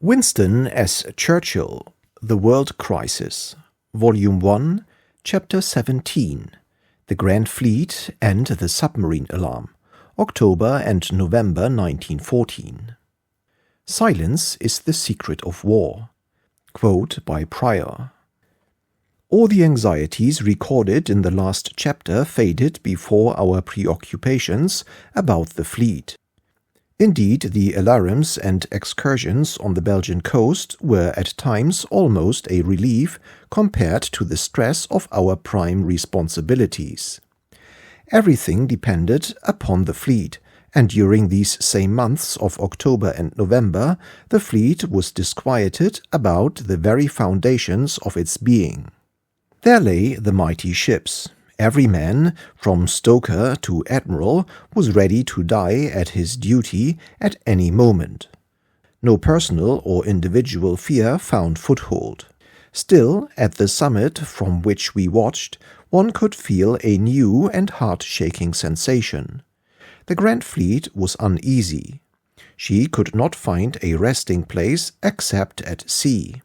Winston as Churchill, The World Crisis, Volume 1, Chapter 17, The Grand Fleet and the Submarine Alarm, October and November 1914. Silence is the secret of war. Quote by Pryor. All the anxieties recorded in the last chapter faded before our preoccupations about the fleet. Indeed, the alarums and excursions on the Belgian coast were at times almost a relief compared to the stress of our prime responsibilities. Everything depended upon the fleet, and during these same months of October and November, the fleet was disquieted about the very foundations of its being. There lay the mighty ships. Every man, from stoker to admiral, was ready to die at his duty at any moment. No personal or individual fear found foothold. Still, at the summit from which we watched, one could feel a new and heart-shaking sensation. The Grand Fleet was uneasy. She could not find a resting place except at sea.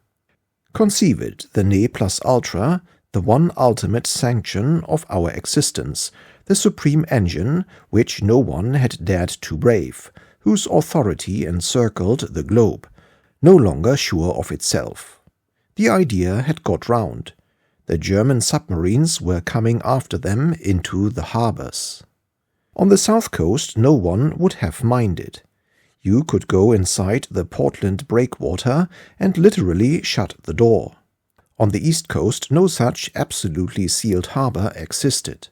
Conceive it, the ne plus ultra, the one ultimate sanction of our existence, the supreme engine which no one had dared to brave, whose authority encircled the globe, no longer sure of itself. The idea had got round. The German submarines were coming after them into the harbors. On the south coast no one would have minded. You could go inside the Portland breakwater and literally shut the door. On the east coast no such absolutely sealed harbor existed.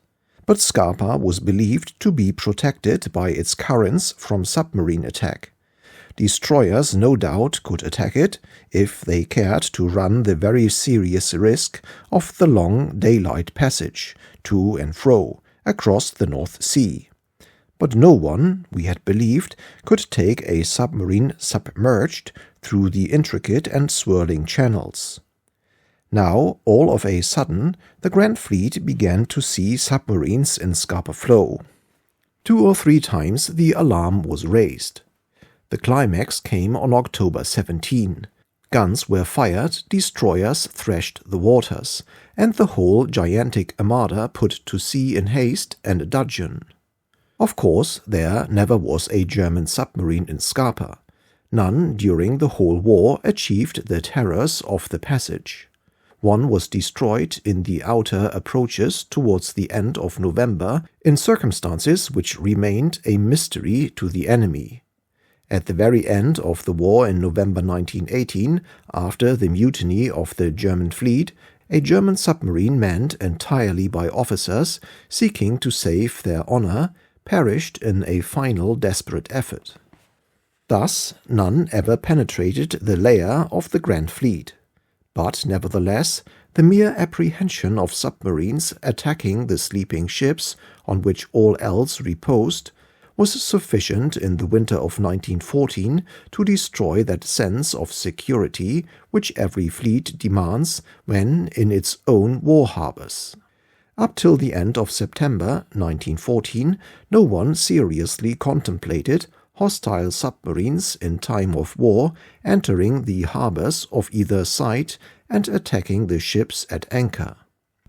But Scapa was believed to be protected by its currents from submarine attack. Destroyers no doubt could attack it if they cared to run the very serious risk of the long daylight passage, to and fro, across the North Sea. But no one, we had believed, could take a submarine submerged through the intricate and swirling channels. Now, all of a sudden, the Grand Fleet began to see submarines in Scapa Flow. 2 or 3 times the alarm was raised. The climax came on October 17. Guns were fired, destroyers thrashed the waters, and the whole gigantic armada put to sea in haste and dudgeon. Of course, there never was a German submarine in Scapa. None during the whole war achieved the terrors of the passage. One was destroyed in the outer approaches towards the end of November in circumstances which remained a mystery to the enemy. At the very end of the war in November 1918, after the mutiny of the German fleet, a German submarine manned entirely by officers seeking to save their honor perished in a final desperate effort. Thus, none ever penetrated the lair of the Grand Fleet. But, nevertheless, the mere apprehension of submarines attacking the sleeping ships on which all else reposed was sufficient in the winter of 1914 to destroy that sense of security which every fleet demands when in its own war harbors. Up till the end of September 1914, no one seriously contemplated hostile submarines in time of war entering the harbors of either side and attacking the ships at anchor.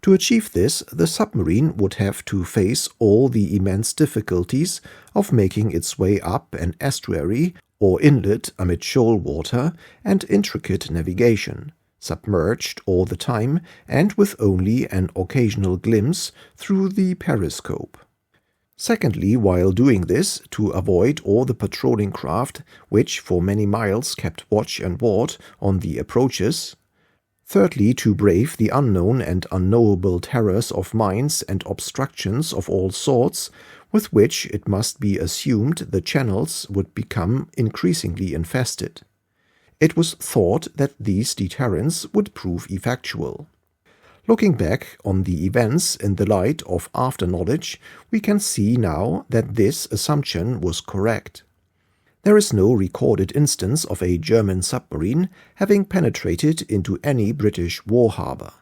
To achieve this, the submarine would have to face all the immense difficulties of making its way up an estuary or inlet amid shoal water and intricate navigation, submerged all the time and with only an occasional glimpse through the periscope. Secondly, while doing this, to avoid all the patrolling craft which for many miles kept watch and ward on the approaches. Thirdly, to brave the unknown and unknowable terrors of mines and obstructions of all sorts, with which it must be assumed the channels would become increasingly infested. It was thought that these deterrents would prove effectual. Looking back on the events in the light of after-knowledge, we can see now that this assumption was correct. There is no recorded instance of a German submarine having penetrated into any British war harbor.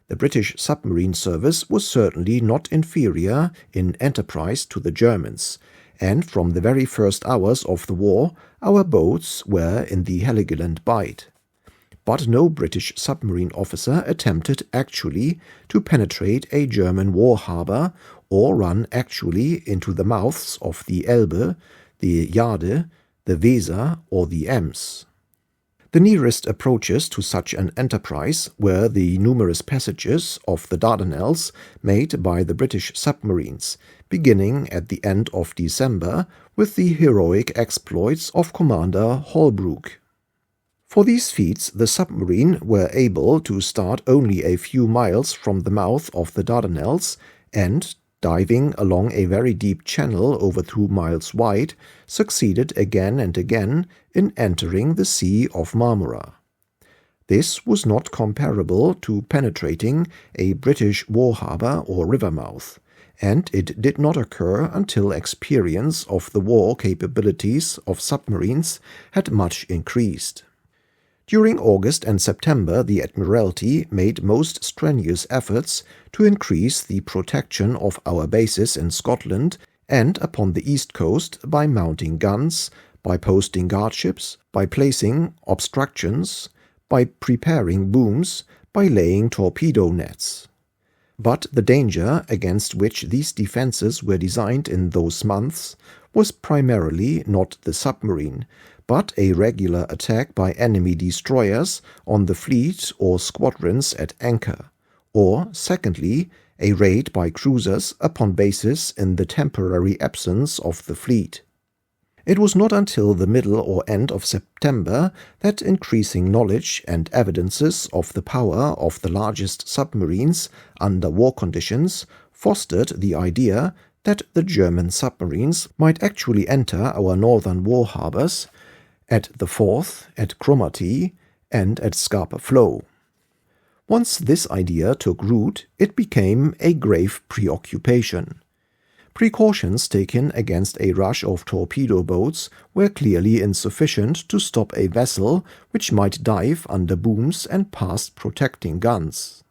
The British submarine service was certainly not inferior in enterprise to the Germans, and from the very first hours of the war our boats were in the Heligoland Bight. But no British submarine officer attempted actually to penetrate a German war harbor or run actually into the mouths of the Elbe, the Jade, the Weser, or the Ems. The nearest approaches to such an enterprise were the numerous passages of the Dardanelles made by the British submarines, beginning at the end of December with the heroic exploits of Commander Holbrook. For these feats the submarine were able to start only a few miles from the mouth of the Dardanelles and, diving along a very deep channel over 2 miles wide, succeeded again and again in entering the Sea of Marmora. This was not comparable to penetrating a British war harbor or river mouth, and it did not occur until experience of the war capabilities of submarines had much increased. During August and September the Admiralty made most strenuous efforts to increase the protection of our bases in Scotland and upon the east coast by mounting guns, by posting guardships, by placing obstructions, by preparing booms, by laying torpedo nets. But the danger against which these defenses were designed in those months was primarily not the submarine, but a regular attack by enemy destroyers on the fleet or squadrons at anchor, or, secondly, a raid by cruisers upon bases in the temporary absence of the fleet. It was not until the middle or end of September that increasing knowledge and evidences of the power of the largest submarines under war conditions fostered the idea that the German submarines might actually enter our northern war harbors at the Forth, at Cromarty, and at Scapa Flow. Once this idea took root, it became a grave preoccupation. Precautions taken against a rush of torpedo boats were clearly insufficient to stop a vessel which might dive under booms and past protecting guns.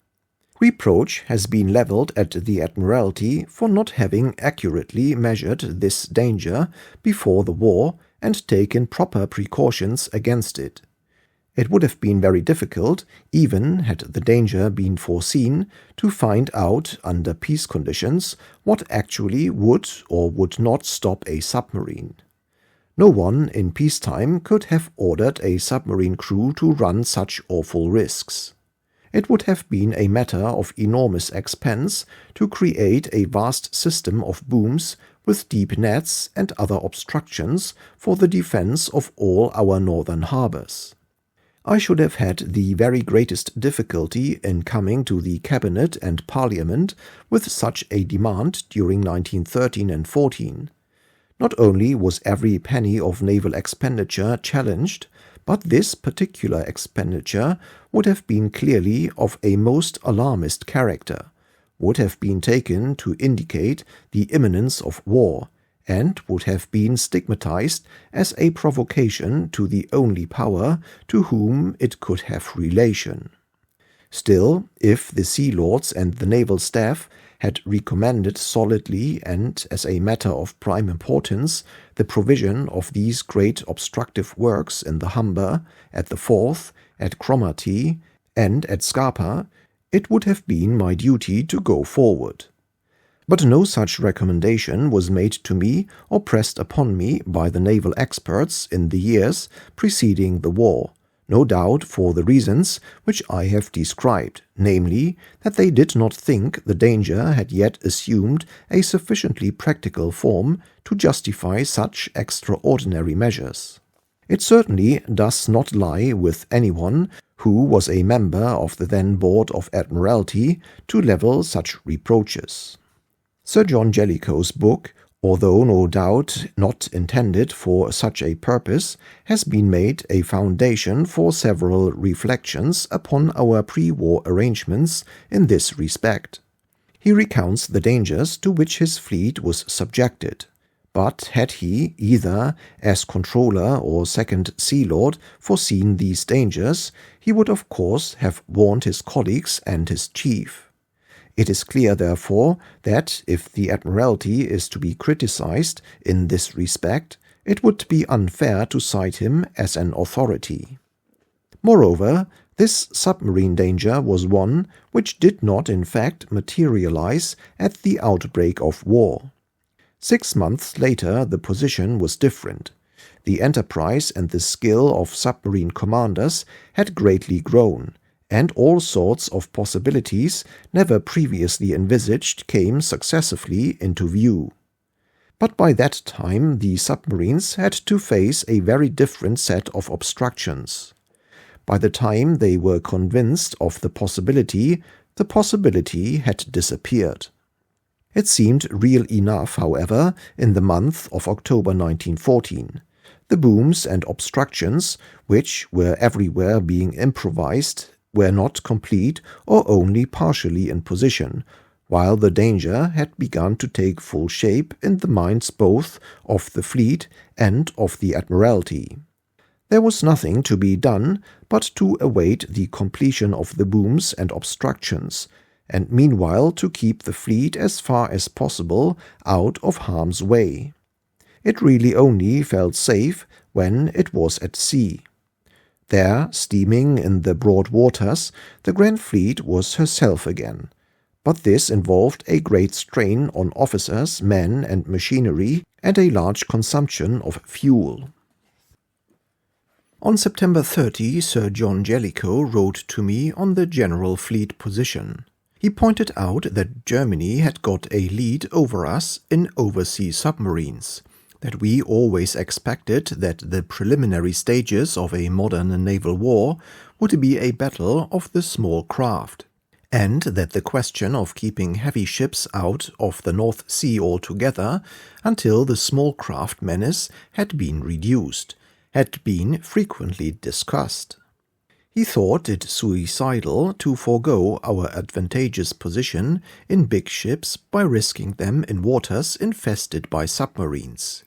Reproach has been levelled at the Admiralty for not having accurately measured this danger before the war and taken proper precautions against it. It would have been very difficult, even had the danger been foreseen, to find out under peace conditions what actually would or would not stop a submarine. No one in peacetime could have ordered a submarine crew to run such awful risks. It would have been a matter of enormous expense to create a vast system of booms with deep nets and other obstructions for the defense of all our northern harbors. I should have had the very greatest difficulty in coming to the Cabinet and Parliament with such a demand during 1913 and 14. Not only was every penny of naval expenditure challenged, but this particular expenditure would have been clearly of a most alarmist character, would have been taken to indicate the imminence of war, and would have been stigmatized as a provocation to the only power to whom it could have relation. Still, if the Sea Lords and the Naval Staff had recommended solidly and as a matter of prime importance the provision of these great obstructive works in the Humber, at the Forth, at Cromarty, and at Scapa, it would have been my duty to go forward. But no such recommendation was made to me or pressed upon me by the naval experts in the years preceding the war, no doubt for the reasons which I have described, namely, that they did not think the danger had yet assumed a sufficiently practical form to justify such extraordinary measures. It certainly does not lie with anyone who was a member of the then Board of Admiralty to level such reproaches. Sir John Jellicoe's book, although no doubt not intended for such a purpose, has been made a foundation for several reflections upon our pre-war arrangements in this respect. He recounts the dangers to which his fleet was subjected. But had he, either as controller or second Sea Lord, foreseen these dangers, he would of course have warned his colleagues and his chief. It is clear, therefore, that if the Admiralty is to be criticized in this respect, it would be unfair to cite him as an authority. Moreover, this submarine danger was one which did not in fact materialize at the outbreak of war. 6 months later the position was different. The enterprise and the skill of submarine commanders had greatly grown, and all sorts of possibilities never previously envisaged came successively into view. But by that time the submarines had to face a very different set of obstructions. By the time they were convinced of the possibility had disappeared. It seemed real enough, however, in the month of October 1914. The booms and obstructions, which were everywhere being improvised, were not complete or only partially in position, while the danger had begun to take full shape in the minds both of the fleet and of the Admiralty. There was nothing to be done but to await the completion of the booms and obstructions, and meanwhile to keep the fleet as far as possible out of harm's way. It really only felt safe when it was at sea. There, steaming in the broad waters, the Grand Fleet was herself again. But this involved a great strain on officers, men, and machinery, and a large consumption of fuel. On September 30, Sir John Jellicoe wrote to me on the general fleet position. He pointed out that Germany had got a lead over us in overseas submarines, that we always expected that the preliminary stages of a modern naval war would be a battle of the small craft, and that the question of keeping heavy ships out of the North Sea altogether until the small craft menace had been reduced, had been frequently discussed. He thought it suicidal to forego our advantageous position in big ships by risking them in waters infested by submarines.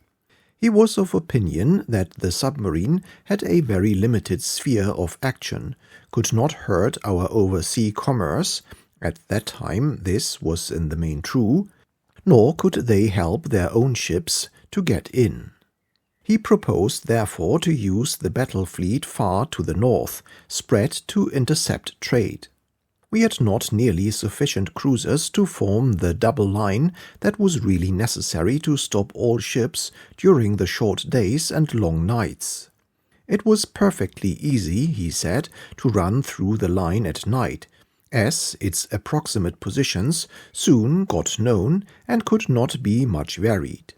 He was of opinion that the submarine had a very limited sphere of action, could not hurt our oversea commerce, at that time this was in the main true, nor could they help their own ships to get in. He proposed therefore to use the battle fleet far to the north, spread to intercept trade. We had not nearly sufficient cruisers to form the double line that was really necessary to stop all ships during the short days and long nights. It was perfectly easy, he said, to run through the line at night, as its approximate positions soon got known and could not be much varied.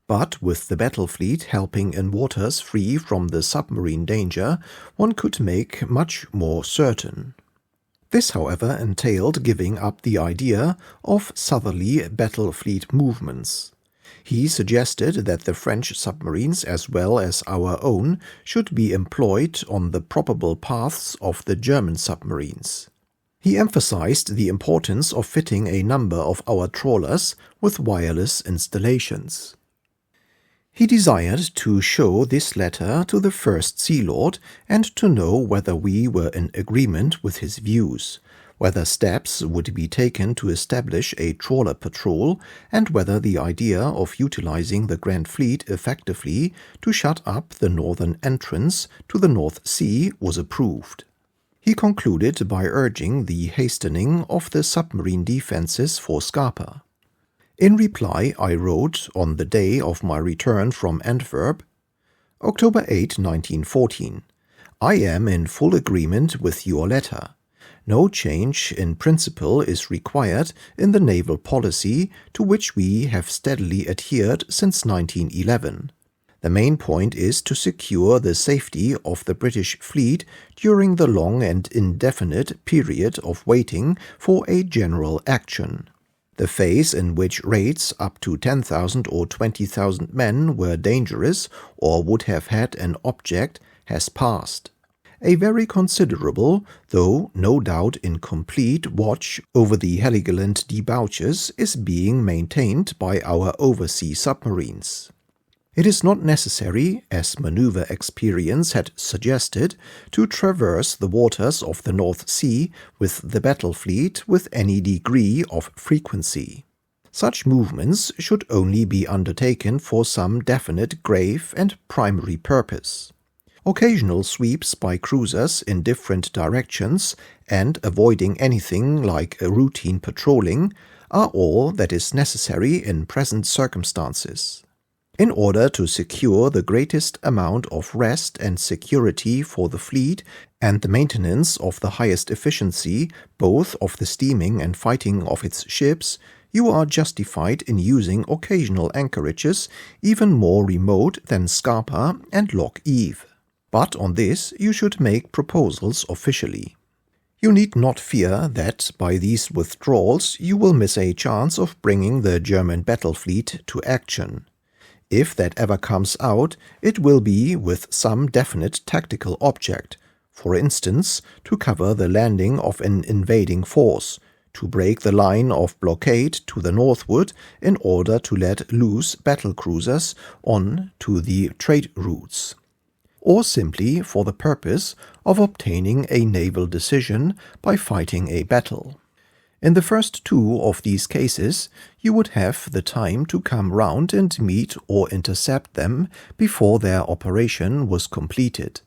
But with the battle fleet helping in waters free from the submarine danger, one could make much more certain. This, however, entailed giving up the idea of southerly battle fleet movements. He suggested that the French submarines as well as our own should be employed on the probable paths of the German submarines. He emphasized the importance of fitting a number of our trawlers with wireless installations. He desired to show this letter to the First Sea Lord and to know whether we were in agreement with his views, whether steps would be taken to establish a trawler patrol, and whether the idea of utilizing the Grand Fleet effectively to shut up the northern entrance to the North Sea was approved. He concluded by urging the hastening of the submarine defenses for Scapa. In reply, I wrote, on the day of my return from Antwerp, October 8, 1914, I am in full agreement with your letter. No change in principle is required in the naval policy to which we have steadily adhered since 1911. The main point is to secure the safety of the British fleet during the long and indefinite period of waiting for a general action. The phase in which raids up to 10,000 or 20,000 men were dangerous or would have had an object has passed. A very considerable, though no doubt incomplete, watch over the Heligoland debauches is being maintained by our oversea submarines. It is not necessary, as maneuver experience had suggested, to traverse the waters of the North Sea with the battle fleet with any degree of frequency. Such movements should only be undertaken for some definite, grave, and primary purpose. Occasional sweeps by cruisers in different directions and avoiding anything like a routine patrolling are all that is necessary in present circumstances. In order to secure the greatest amount of rest and security for the fleet and the maintenance of the highest efficiency both of the steaming and fighting of its ships, you are justified in using occasional anchorages even more remote than Scapa and Loch Eve. But on this you should make proposals officially. You need not fear that by these withdrawals you will miss a chance of bringing the German battle fleet to action. If that ever comes out, it will be with some definite tactical object, for instance, to cover the landing of an invading force, to break the line of blockade to the northward in order to let loose battle cruisers on to the trade routes, or simply for the purpose of obtaining a naval decision by fighting a battle. In the first two of these cases, you would have the time to come round and meet or intercept them before their operation was completed.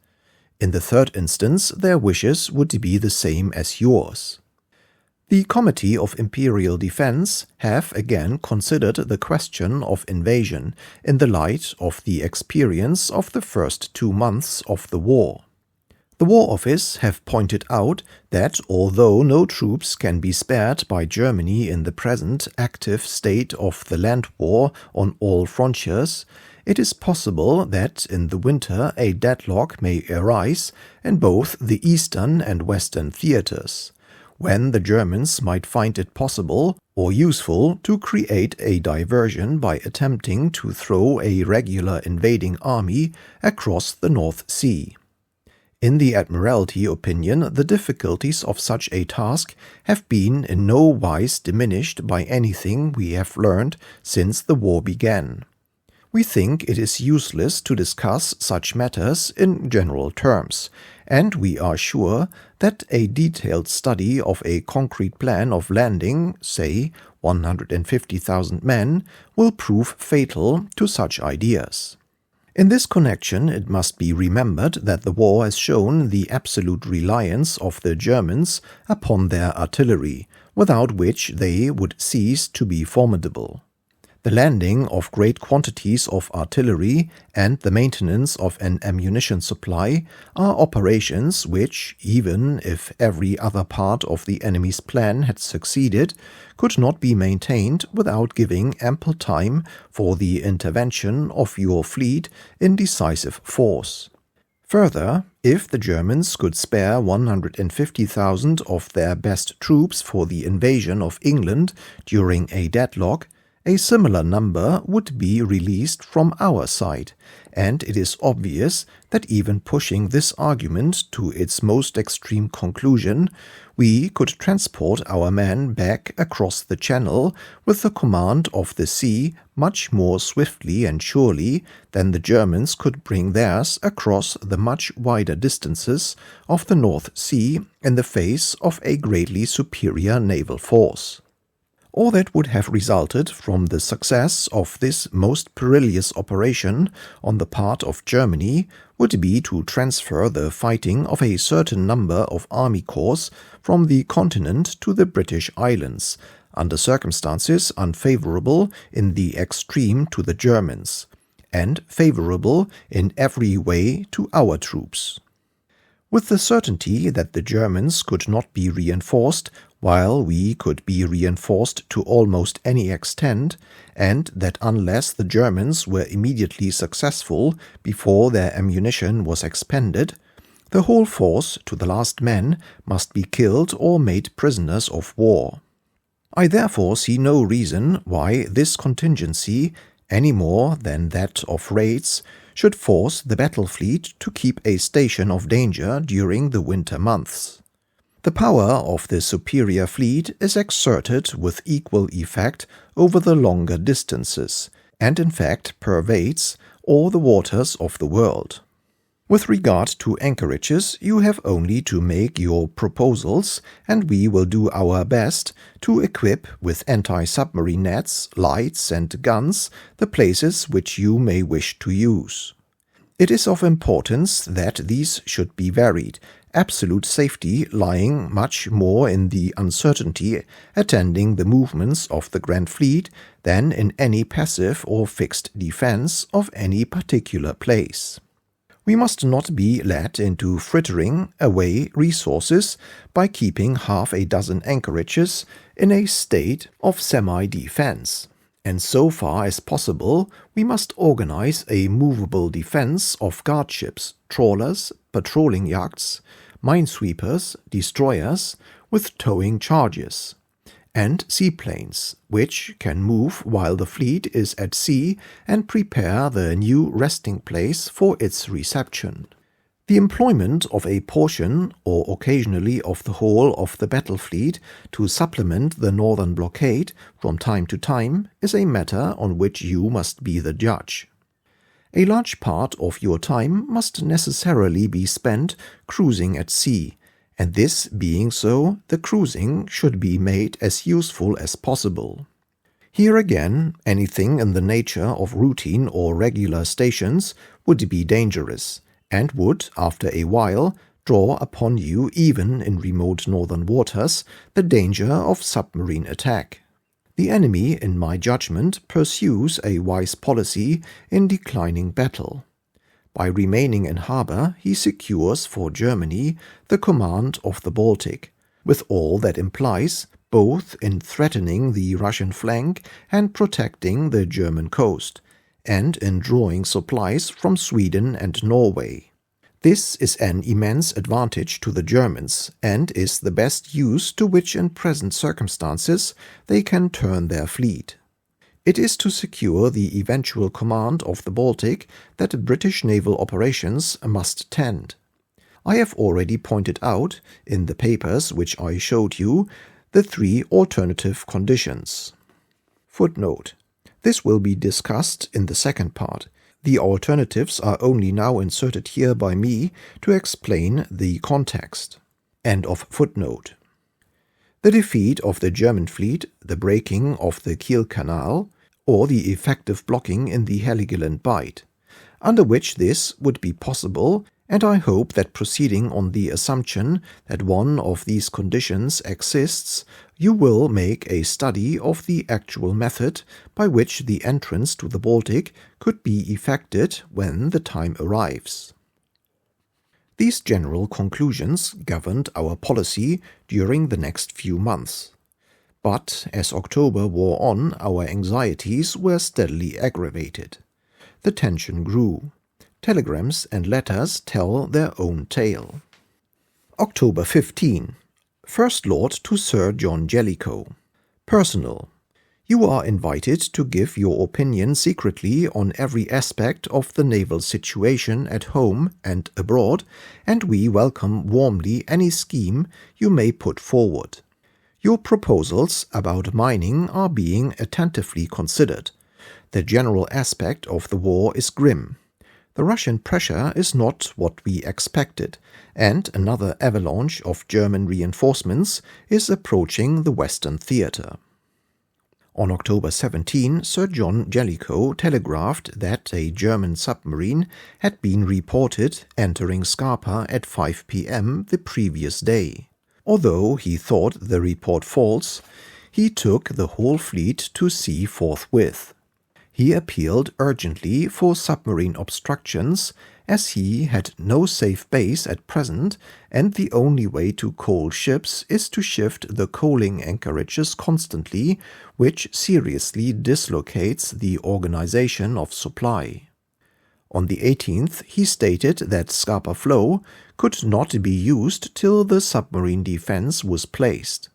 In the third instance, their wishes would be the same as yours. The Committee of Imperial Defense have again considered the question of invasion in the light of the experience of the first 2 months of the war. The War Office have pointed out that although no troops can be spared by Germany in the present active state of the land war on all frontiers, it is possible that in the winter a deadlock may arise in both the eastern and western theaters, when the Germans might find it possible or useful to create a diversion by attempting to throw a regular invading army across the North Sea. In the Admiralty opinion, the difficulties of such a task have been in no wise diminished by anything we have learned since the war began. We think it is useless to discuss such matters in general terms, and we are sure that a detailed study of a concrete plan of landing, say, 150,000 men, will prove fatal to such ideas. In this connection, it must be remembered that the war has shown the absolute reliance of the Germans upon their artillery, without which they would cease to be formidable. The landing of great quantities of artillery and the maintenance of an ammunition supply are operations which, even if every other part of the enemy's plan had succeeded, could not be maintained without giving ample time for the intervention of your fleet in decisive force. Further, if the Germans could spare 150,000 of their best troops for the invasion of England during a deadlock, a similar number would be released from our side, and it is obvious that even pushing this argument to its most extreme conclusion, we could transport our men back across the Channel with the command of the sea much more swiftly and surely than the Germans could bring theirs across the much wider distances of the North Sea in the face of a greatly superior naval force. All that would have resulted from the success of this most perilous operation on the part of Germany would be to transfer the fighting of a certain number of army corps from the continent to the British Islands, under circumstances unfavorable in the extreme to the Germans, and favorable in every way to our troops. With the certainty that the Germans could not be reinforced, while we could be reinforced to almost any extent, and that unless the Germans were immediately successful before their ammunition was expended, the whole force to the last man must be killed or made prisoners of war. I therefore see no reason why this contingency, any more than that of raids, should force the battle fleet to keep a station of danger during the winter months. The power of the superior fleet is exerted with equal effect over the longer distances, and in fact pervades, or the waters of the world. With regard to anchorages, you have only to make your proposals, and we will do our best to equip with anti-submarine nets, lights and guns the places which you may wish to use. It is of importance that these should be varied, absolute safety lying much more in the uncertainty attending the movements of the Grand Fleet than in any passive or fixed defense of any particular place. We must not be led into frittering away resources by keeping half a dozen anchorages in a state of semi-defense. And so far as possible, we must organize a movable defense of guardships, trawlers, patrolling yachts, minesweepers, destroyers with towing charges, and seaplanes, which can move while the fleet is at sea and prepare the new resting place for its reception. The employment of a portion or occasionally of the whole of the battle fleet to supplement the northern blockade from time to time is a matter on which you must be the judge. A large part of your time must necessarily be spent cruising at sea, and this being so, the cruising should be made as useful as possible. Here again, anything in the nature of routine or regular stations would be dangerous, and would, after a while, draw upon you, even in remote northern waters, the danger of submarine attack. The enemy, in my judgment, pursues a wise policy in declining battle. By remaining in harbor, he secures for Germany the command of the Baltic, with all that implies, both in threatening the Russian flank and protecting the German coast, and in drawing supplies from Sweden and Norway. This is an immense advantage to the Germans, and is the best use to which in present circumstances they can turn their fleet. It is to secure the eventual command of the Baltic that British naval operations must tend. I have already pointed out, in the papers which I showed you, the three alternative conditions. Footnote. This will be discussed in the second part. The alternatives are only now inserted here by me to explain the context. End of footnote. The defeat of the German fleet, the breaking of the Kiel Canal, or the effective blocking in the Heligoland Bight, under which this would be possible, and I hope that proceeding on the assumption that one of these conditions exists, you will make a study of the actual method by which the entrance to the Baltic could be effected when the time arrives. These general conclusions governed our policy during the next few months. But as October wore on, our anxieties were steadily aggravated. The tension grew. Telegrams and letters tell their own tale. October 15. First Lord to Sir John Jellicoe. Personal. You are invited to give your opinion secretly on every aspect of the naval situation at home and abroad, and we welcome warmly any scheme you may put forward. Your proposals about mining are being attentively considered. The general aspect of the war is grim. The Russian pressure is not what we expected, and another avalanche of German reinforcements is approaching the Western theatre. On October 17, Sir John Jellicoe telegraphed that a German submarine had been reported entering Scapa at 5 p.m. the previous day. Although he thought the report false, he took the whole fleet to sea forthwith. He appealed urgently for submarine obstructions, as he had no safe base at present, and the only way to coal ships is to shift the coaling anchorages constantly, which seriously dislocates the organization of supply. On the 18th, he stated that Scapa Flow could not be used till the submarine defense was placed.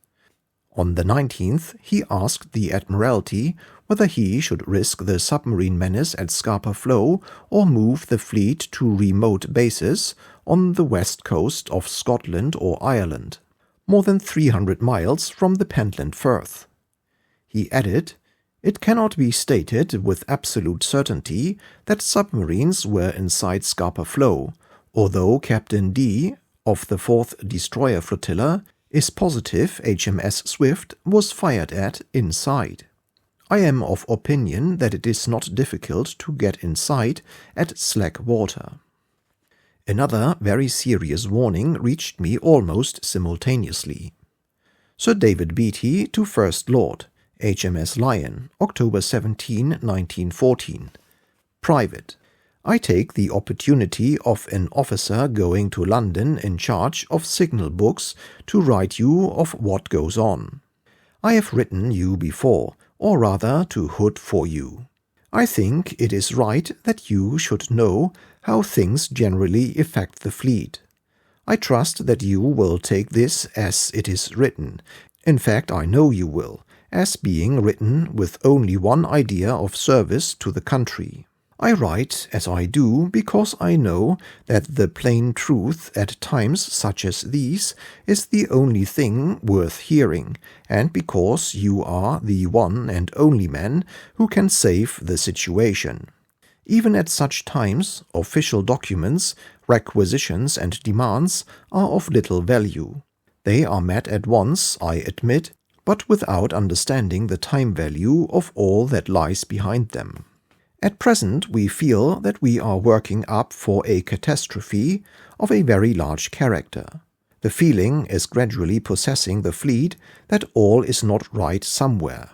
On the 19th, he asked the Admiralty whether he should risk the submarine menace at Scapa Flow or move the fleet to remote bases on the west coast of Scotland or Ireland, more than 300 miles from the Pentland Firth. He added, It cannot be stated with absolute certainty that submarines were inside Scapa Flow, although Captain D of the 4th Destroyer Flotilla is positive HMS Swift was fired at inside. I am of opinion that it is not difficult to get inside at slack water. Another very serious warning reached me almost simultaneously. Sir David Beatty to First Lord, HMS Lion, October 17, 1914. Private. I take the opportunity of an officer going to London in charge of signal books to write you of what goes on. I have written you before, or rather to Hood for you. I think it is right that you should know how things generally affect the fleet. I trust that you will take this as it is written. In fact, I know you will, as being written with only one idea of service to the country. I write as I do because I know that the plain truth at times such as these is the only thing worth hearing, and because you are the one and only man who can save the situation. Even at such times, official documents, requisitions and demands are of little value. They are met at once, I admit, but without understanding the time value of all that lies behind them. At present we feel that we are working up for a catastrophe of a very large character. The feeling is gradually possessing the fleet that all is not right somewhere.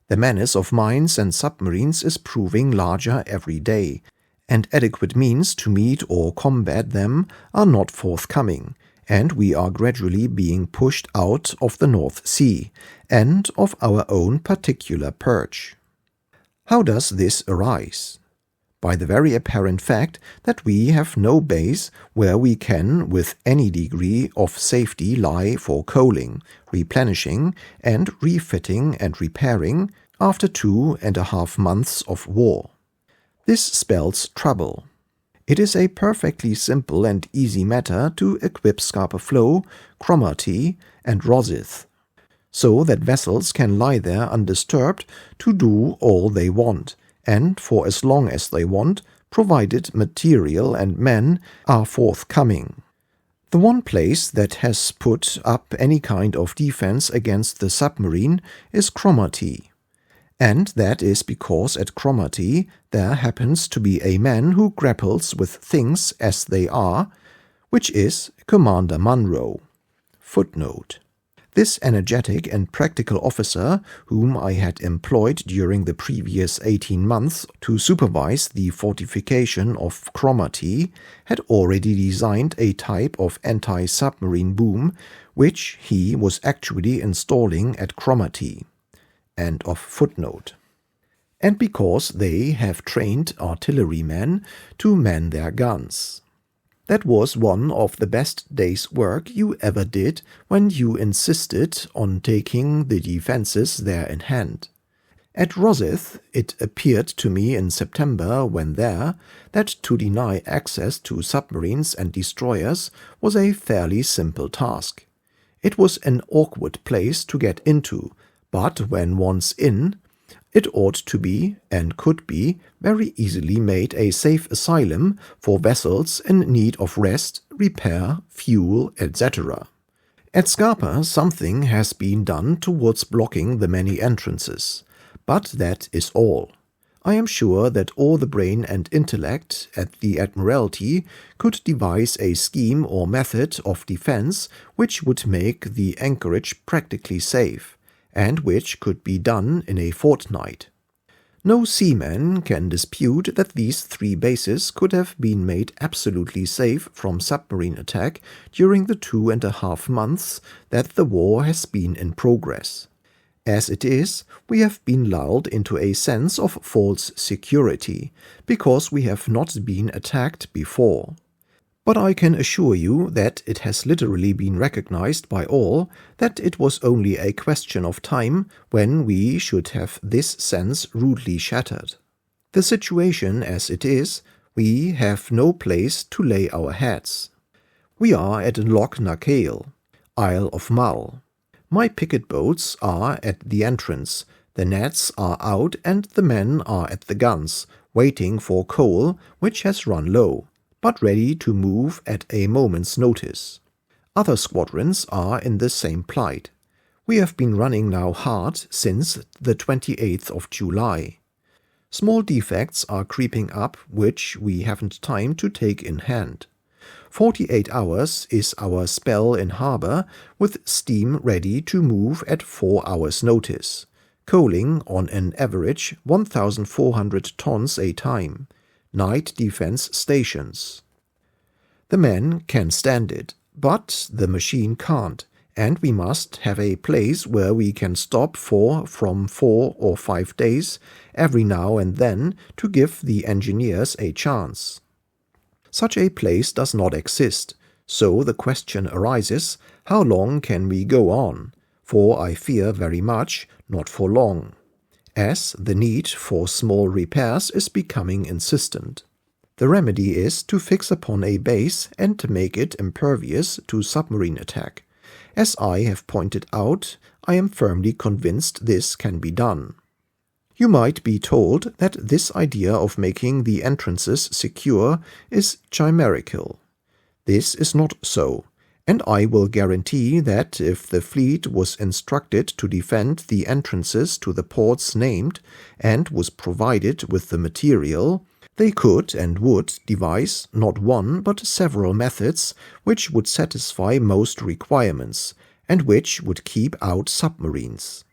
The menace of mines and submarines is proving larger every day, and adequate means to meet or combat them are not forthcoming, and we are gradually being pushed out of the North Sea and of our own particular perch. How does this arise? By the very apparent fact that we have no base where we can with any degree of safety lie for coaling, replenishing, and refitting and repairing after 2.5 months of war. This spells trouble. It is a perfectly simple and easy matter to equip Scapa Flow, Cromarty, and Rosyth, so that vessels can lie there undisturbed to do all they want, and for as long as they want, provided material and men are forthcoming. The one place that has put up any kind of defense against the submarine is Cromarty, and that is because at Cromarty there happens to be a man who grapples with things as they are, which is Commander Munro. Footnote. This energetic and practical officer, whom I had employed during the previous 18 months to supervise the fortification of Cromarty, had already designed a type of anti-submarine boom, which he was actually installing at Cromarty. End of footnote. And because they have trained artillerymen to man their guns. That was one of the best day's work you ever did when you insisted on taking the defences there in hand. At Rosyth it appeared to me in September when there that to deny access to submarines and destroyers was a fairly simple task. It was an awkward place to get into, but when once in, it ought to be, and could be, very easily made a safe asylum for vessels in need of rest, repair, fuel, etc. At Scapa something has been done towards blocking the many entrances, but that is all. I am sure that all the brain and intellect at the Admiralty could devise a scheme or method of defense which would make the anchorage practically safe, and which could be done in a fortnight. No seaman can dispute that these 3 bases could have been made absolutely safe from submarine attack during the 2.5 months that the war has been in progress. As it is, we have been lulled into a sense of false security, because we have not been attacked before. But I can assure you that it has literally been recognized by all that it was only a question of time when we should have this sense rudely shattered. The situation as it is, we have no place to lay our heads. We are at Loch na Kail, Isle of Mull. My picket boats are at the entrance, The nets are out and the men are at the guns, waiting for coal which has run low, but ready to move at a moment's notice. Other squadrons are in the same plight. We have been running now hard since the 28th of July. Small defects are creeping up which we haven't time to take in hand. 48 hours is our spell in harbour, with steam ready to move at 4 hours' notice, coaling on an average 1,400 tons a time, night defence stations. The men can stand it, but the machine can't, and we must have a place where we can stop for from 4 or 5 days every now and then to give the engineers a chance. Such a place does not exist, so the question arises, how long can we go on? For I fear very much not for long, as the need for small repairs is becoming insistent. The remedy is to fix upon a base and make it impervious to submarine attack. As I have pointed out, I am firmly convinced this can be done. You might be told that this idea of making the entrances secure is chimerical. This is not so, and I will guarantee that if the fleet was instructed to defend the entrances to the ports named and was provided with the material, they could and would devise not one but several methods which would satisfy most requirements, and which would keep out submarines.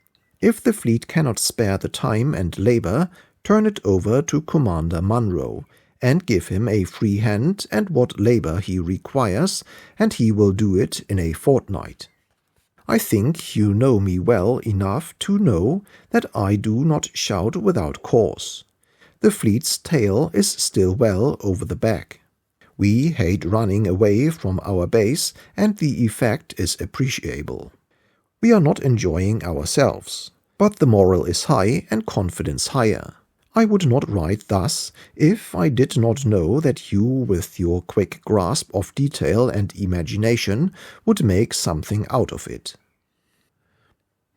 If the fleet cannot spare the time and labor, turn it over to Commander Munro, and give him a free hand and what labor he requires, and he will do it in a fortnight. I think you know me well enough to know that I do not shout without cause. The fleet's tail is still well over the back. We hate running away from our base, and the effect is appreciable. We are not enjoying ourselves, but the moral is high and confidence higher. I would not write thus if I did not know that you, with your quick grasp of detail and imagination, would make something out of it.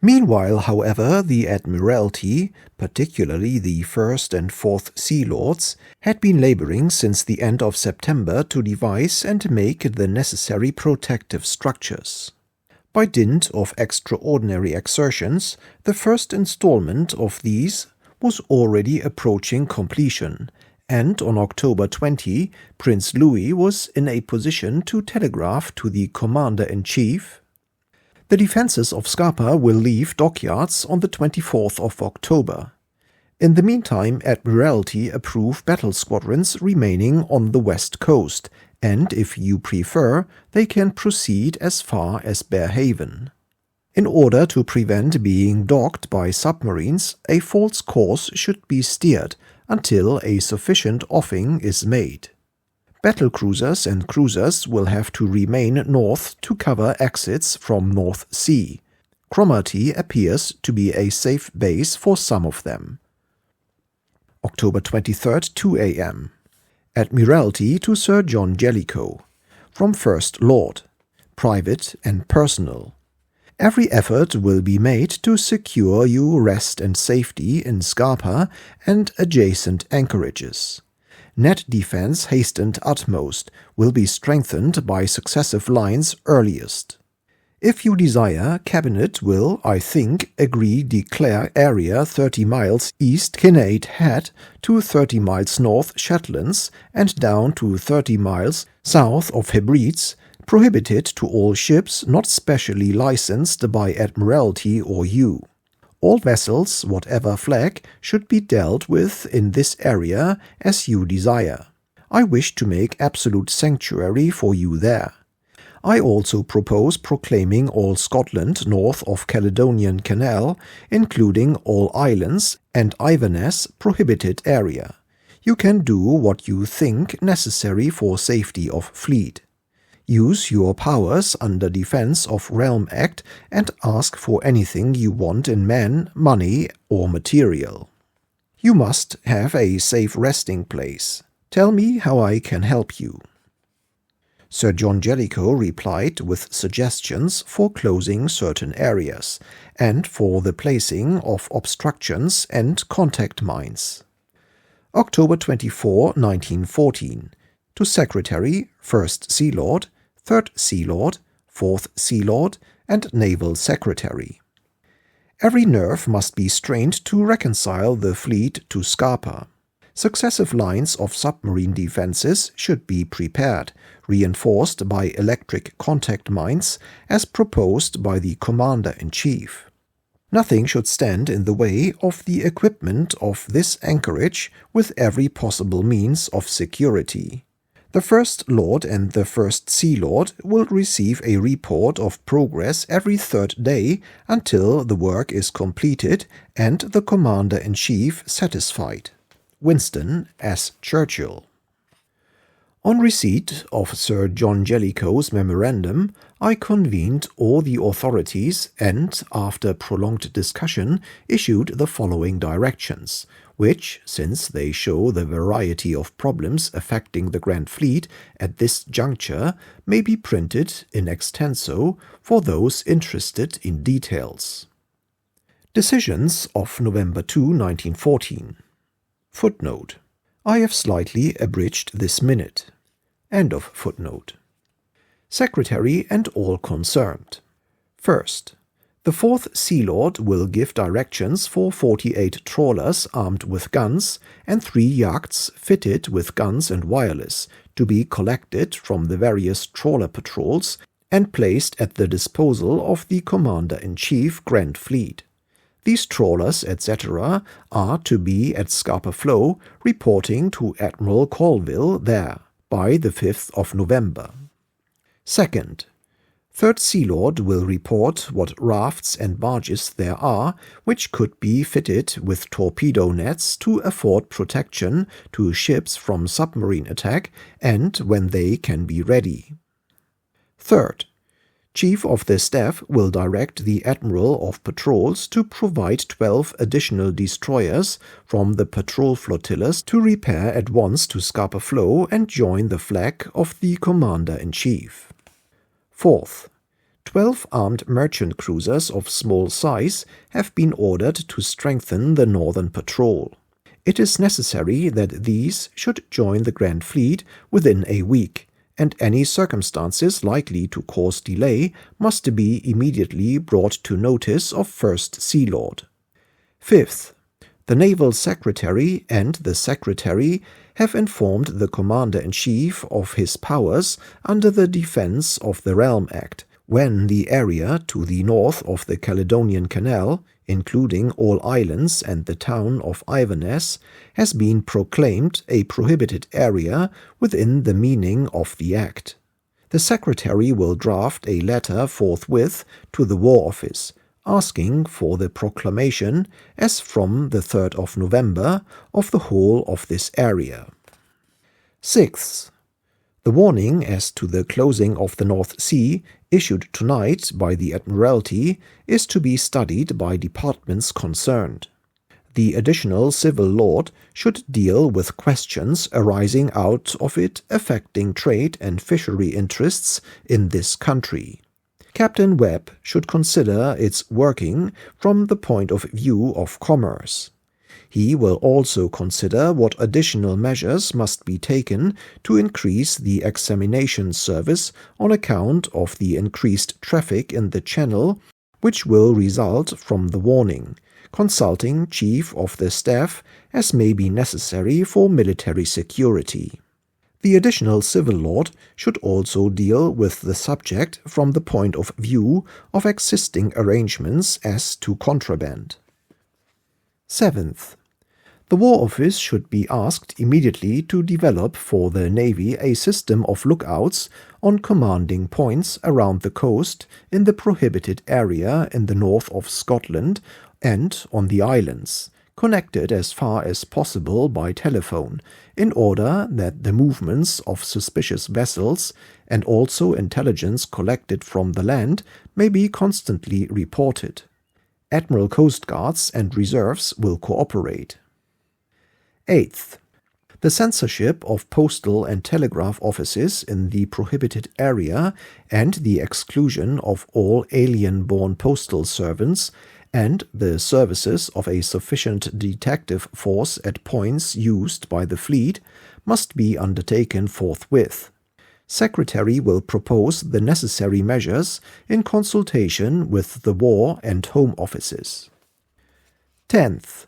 Meanwhile, however, the Admiralty, particularly the First and Fourth Sea Lords, had been labouring since the end of September to devise and make the necessary protective structures. By dint of extraordinary exertions, the first instalment of these was already approaching completion, and on October 20, Prince Louis was in a position to telegraph to the Commander-in-Chief, "The defences of Scapa will leave dockyards on the 24th of October. In the meantime, Admiralty approve battle squadrons remaining on the west coast, and if you prefer, they can proceed as far as Berehaven. In order to prevent being docked by submarines, a false course should be steered until a sufficient offing is made. Battle cruisers and cruisers will have to remain north to cover exits from North Sea. Cromarty appears to be a safe base for some of them." October 23rd, 2 a.m. Admiralty to Sir John Jellicoe. From First Lord. Private and personal. Every effort will be made to secure you rest and safety in Scapa and adjacent anchorages. Net defence hastened utmost, will be strengthened by successive lines earliest. If you desire, Cabinet will, I think, agree declare area 30 miles east Kinnaid Head to 30 miles north Shetlands and down to 30 miles south of Hebrides, prohibited to all ships not specially licensed by Admiralty or you. All vessels, whatever flag, should be dealt with in this area as you desire. I wish to make absolute sanctuary for you there. I also propose proclaiming all Scotland north of Caledonian Canal, including all islands and Inverness, prohibited area. You can do what you think necessary for safety of fleet. Use your powers under Defence of Realm Act and ask for anything you want in men, money, or material. You must have a safe resting place. Tell me how I can help you. Sir John Jellicoe replied with suggestions for closing certain areas and for the placing of obstructions and contact mines. October 24, 1914. To Secretary, 1st Sea Lord, 3rd Sea Lord, 4th Sea Lord, and Naval Secretary. Every nerve must be strained to reconcile the fleet to Scapa. Successive lines of submarine defenses should be prepared, reinforced by electric contact mines as proposed by the Commander-in-Chief. Nothing should stand in the way of the equipment of this anchorage with every possible means of security. The First Lord and the First Sea Lord will receive a report of progress every 3rd day until the work is completed and the Commander-in-Chief satisfied. Winston as Churchill. On receipt of Sir John Jellicoe's memorandum, I convened all the authorities and, after prolonged discussion, issued the following directions, which, since they show the variety of problems affecting the Grand Fleet at this juncture, may be printed in extenso for those interested in details. Decisions of November 2, 1914. Footnote. I have slightly abridged this minute. End of footnote. Secretary and all concerned. First, the 4th Sea Lord will give directions for 48 trawlers armed with guns and 3 yachts fitted with guns and wireless to be collected from the various trawler patrols and placed at the disposal of the Commander-in-Chief Grand Fleet. These trawlers, etc., are to be at Scapa Flow, reporting to Admiral Colville there by the 5th of November. Second, 3rd Sea Lord will report what rafts and barges there are which could be fitted with torpedo nets to afford protection to ships from submarine attack and when they can be ready. Third, Chief of the Staff will direct the Admiral of Patrols to provide 12 additional destroyers from the patrol flotillas to repair at once to Scapa Flow and join the flag of the Commander-in-Chief. Fourth, 12 armed merchant cruisers of small size have been ordered to strengthen the northern patrol. It is necessary that these should join the Grand Fleet within a week, and any circumstances likely to cause delay must be immediately brought to notice of First Sea Lord. Fifth, the Naval Secretary and the Secretary have informed the Commander-in-Chief of his powers under the Defence of the Realm Act, when the area to the north of the Caledonian Canal, including all islands and the town of Inverness, has been proclaimed a prohibited area within the meaning of the Act. The Secretary will draft a letter forthwith to the War Office, asking for the proclamation, as from the 3rd of November, of the whole of this area. Sixth, the warning as to the closing of the North Sea, issued tonight by the Admiralty, is to be studied by departments concerned. The additional civil lord should deal with questions arising out of it affecting trade and fishery interests in this country. Captain Webb should consider its working from the point of view of commerce. He will also consider what additional measures must be taken to increase the examination service on account of the increased traffic in the Channel, which will result from the warning, consulting Chief of the Staff as may be necessary for military security. The additional civil lord should also deal with the subject from the point of view of existing arrangements as to contraband. Seventh, the War Office should be asked immediately to develop for the Navy a system of lookouts on commanding points around the coast in the prohibited area in the north of Scotland and on the islands, connected as far as possible by telephone, in order that the movements of suspicious vessels and also intelligence collected from the land may be constantly reported. Admiral Coast Guards and reserves will cooperate. Eighth, the censorship of postal and telegraph offices in the prohibited area and the exclusion of all alien-born postal servants, and the services of a sufficient detective force at points used by the fleet must be undertaken forthwith. Secretary will propose the necessary measures in consultation with the War and Home Offices. 10th.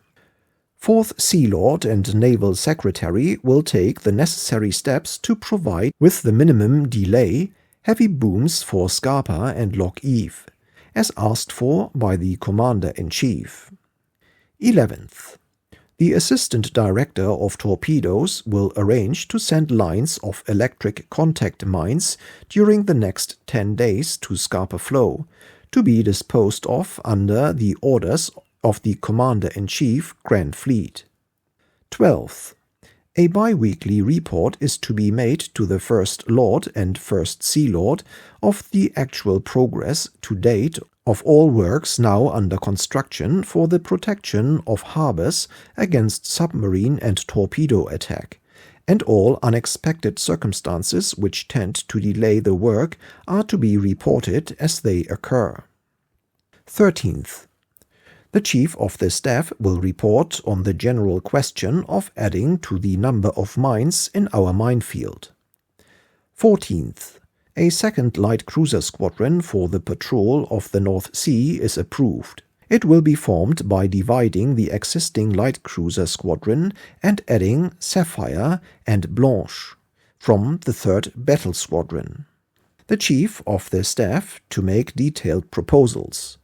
4th Sea Lord and Naval Secretary will take the necessary steps to provide, with the minimum delay, heavy booms for Scapa and Loch Eve, as asked for by the Commander-in-Chief. 11th. The Assistant Director of Torpedoes will arrange to send lines of electric contact mines during the next 10 days to Scapa Flow, to be disposed of under the orders of the Commander-in-Chief, Grand Fleet. 12th. A bi-weekly report is to be made to the First Lord and First Sea Lord of the actual progress to date of all works now under construction for the protection of harbors against submarine and torpedo attack, and all unexpected circumstances which tend to delay the work are to be reported as they occur. 13th. The Chief of the Staff will report on the general question of adding to the number of mines in our minefield. 14th. A second light cruiser squadron for the patrol of the North Sea is approved. It will be formed by dividing the existing light cruiser squadron and adding Sapphire and Blanche from the 3rd Battle Squadron. The Chief of the Staff to make detailed proposals.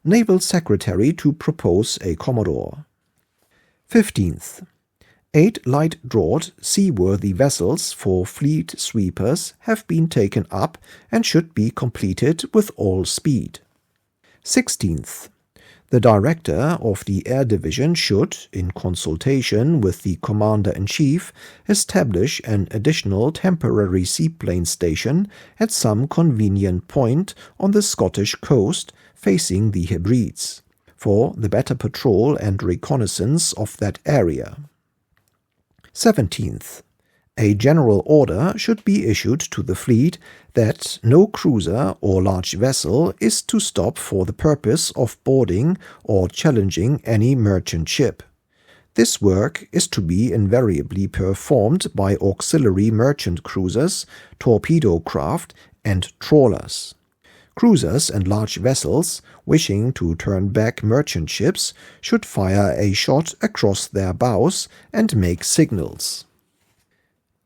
Naval Secretary to propose a Commodore. 15th. 8 light-draught, seaworthy vessels for fleet sweepers have been taken up and should be completed with all speed. 16th. The Director of the Air Division should, in consultation with the Commander-in-Chief, establish an additional temporary seaplane station at some convenient point on the Scottish coast facing the Hebrides, for the better patrol and reconnaissance of that area. 17th. A general order should be issued to the fleet that no cruiser or large vessel is to stop for the purpose of boarding or challenging any merchant ship. This work is to be invariably performed by auxiliary merchant cruisers, torpedo craft, and trawlers. Cruisers and large vessels wishing to turn back merchant ships should fire a shot across their bows and make signals.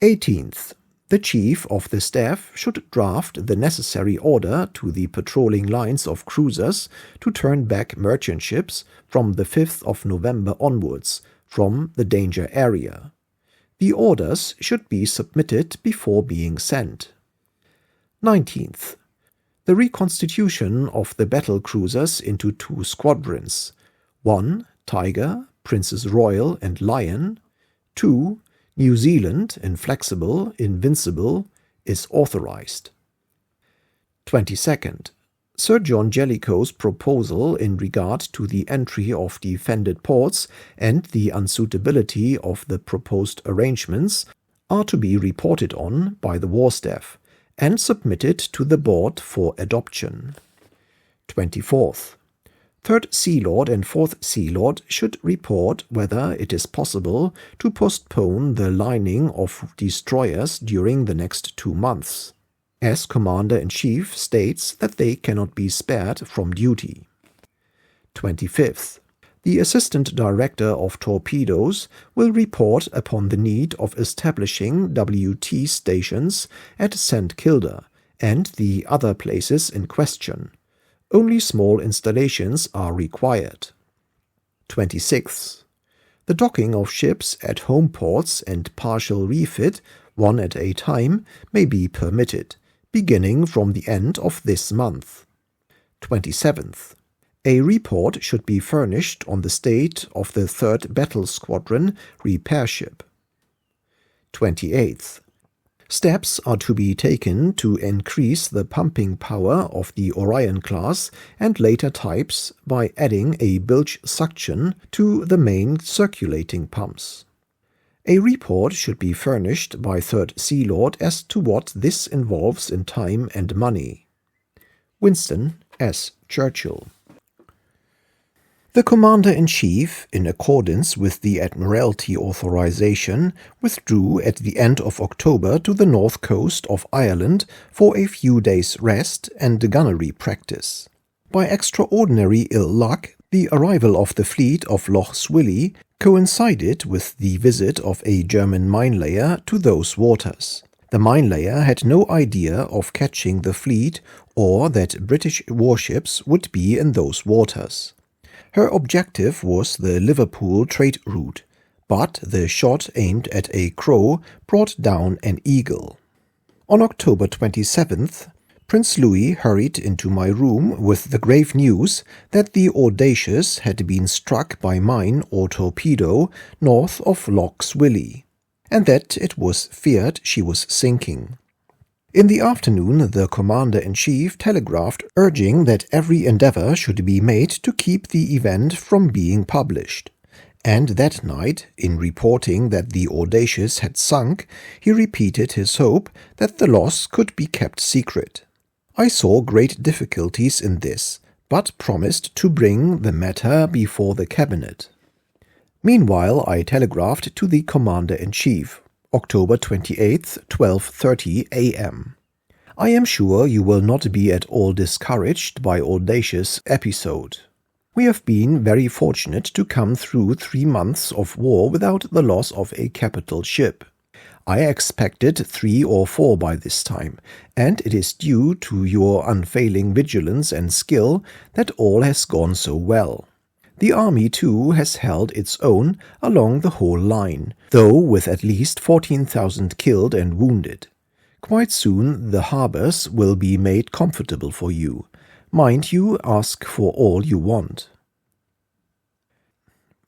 18th. The Chief of the Staff should draft the necessary order to the patrolling lines of cruisers to turn back merchant ships from the 5th of November onwards from the danger area. The orders should be submitted before being sent. 19th. The reconstitution of the battle cruisers into 2 squadrons, 1 Tiger, Princess Royal and Lion, 2 New Zealand, Inflexible, Invincible, is authorized. 22nd. Sir John Jellicoe's proposal in regard to the entry of defended ports and the unsuitability of the proposed arrangements are to be reported on by the War Staff and submitted to the Board for adoption. 24th. 3rd Sea Lord and 4th Sea Lord should report whether it is possible to postpone the lining of destroyers during the next 2 months, as Commander-in-Chief states that they cannot be spared from duty. 25th. The Assistant Director of Torpedoes will report upon the need of establishing WT stations at St Kilda and the other places in question. Only small installations are required. 26th. The docking of ships at home ports and partial refit, one at a time, may be permitted, beginning from the end of this month. 27th. A report should be furnished on the state of the 3rd Battle Squadron repair ship. 28th. Steps are to be taken to increase the pumping power of the Orion class and later types by adding a bilge suction to the main circulating pumps. A report should be furnished by Third Sea Lord as to what this involves in time and money. Winston S. Churchill. The Commander-in-Chief, in accordance with the Admiralty authorization, withdrew at the end of October to the north coast of Ireland for a few days' rest and gunnery practice. By extraordinary ill luck, the arrival of the fleet of Lough Swilly coincided with the visit of a German minelayer to those waters. The minelayer had no idea of catching the fleet or that British warships would be in those waters. Her objective was the Liverpool trade route, but the shot aimed at a crow brought down an eagle. On October 27th, Prince Louis hurried into my room with the grave news that the Audacious had been struck by mine or torpedo north of Lough Swilly, and that it was feared she was sinking. In the afternoon, the Commander-in-Chief telegraphed urging that every endeavour should be made to keep the event from being published. And that night, in reporting that the Audacious had sunk, he repeated his hope that the loss could be kept secret. I saw great difficulties in this, but promised to bring the matter before the Cabinet. Meanwhile, I telegraphed to the Commander-in-Chief, October 28th, 12:30 a.m. I am sure you will not be at all discouraged by Audacious' episode. We have been very fortunate to come through 3 months of war without the loss of a capital ship. I expected 3 or 4 by this time, and it is due to your unfailing vigilance and skill that all has gone so well. The army, too, has held its own along the whole line, though with at least 14,000 killed and wounded. Quite soon the harbours will be made comfortable for you. Mind you ask for all you want.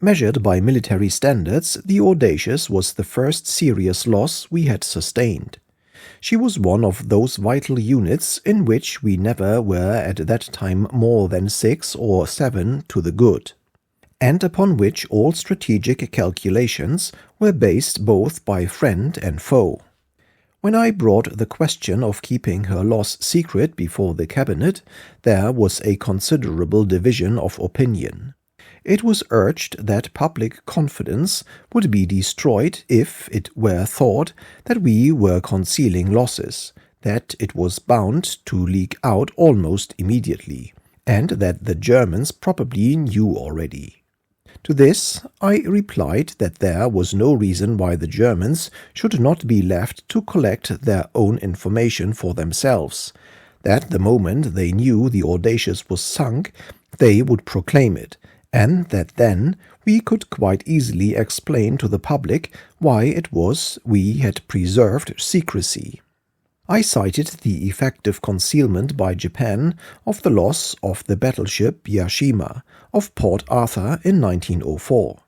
Measured by military standards, the Audacious was the first serious loss we had sustained. She was one of those vital units in which we never were at that time more than 6 or 7 to the good, and upon which all strategic calculations were based both by friend and foe. When I brought the question of keeping her loss secret before the Cabinet, there was a considerable division of opinion. It was urged that public confidence would be destroyed if it were thought that we were concealing losses, that it was bound to leak out almost immediately, and that the Germans probably knew already. To this I replied that there was no reason why the Germans should not be left to collect their own information for themselves, that the moment they knew the Audacious was sunk, they would proclaim it, and that then we could quite easily explain to the public why it was we had preserved secrecy. I cited the effective concealment by Japan of the loss of the battleship Yashima of Port Arthur in 1904.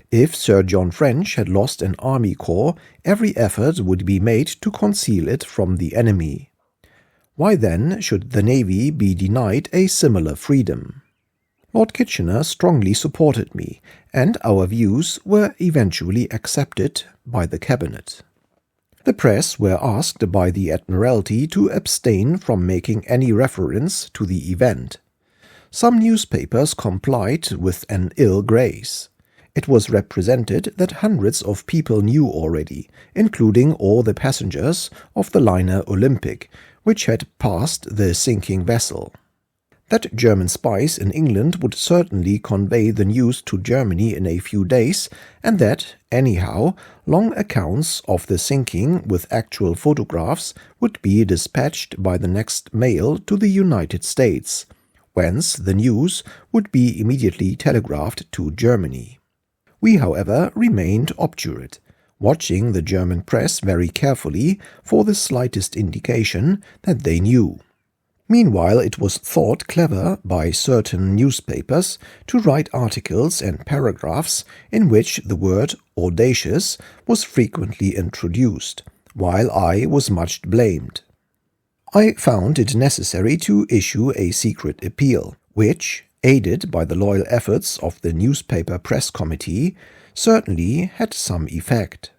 If Sir John French had lost an army corps, every effort would be made to conceal it from the enemy. Why then should the Navy be denied a similar freedom? Lord Kitchener strongly supported me, and our views were eventually accepted by the Cabinet. The press were asked by the Admiralty to abstain from making any reference to the event. Some newspapers complied with an ill grace. It was represented that hundreds of people knew already, including all the passengers of the liner Olympic, which had passed the sinking vessel. That German spies in England would certainly convey the news to Germany in a few days, and that, anyhow, long accounts of the sinking with actual photographs would be dispatched by the next mail to the United States, whence the news would be immediately telegraphed to Germany. We, however, remained obdurate, watching the German press very carefully for the slightest indication that they knew. Meanwhile, it was thought clever by certain newspapers to write articles and paragraphs in which the word audacious was frequently introduced, while I was much blamed. I found it necessary to issue a secret appeal, which, aided by the loyal efforts of the newspaper press committee, certainly had some effect.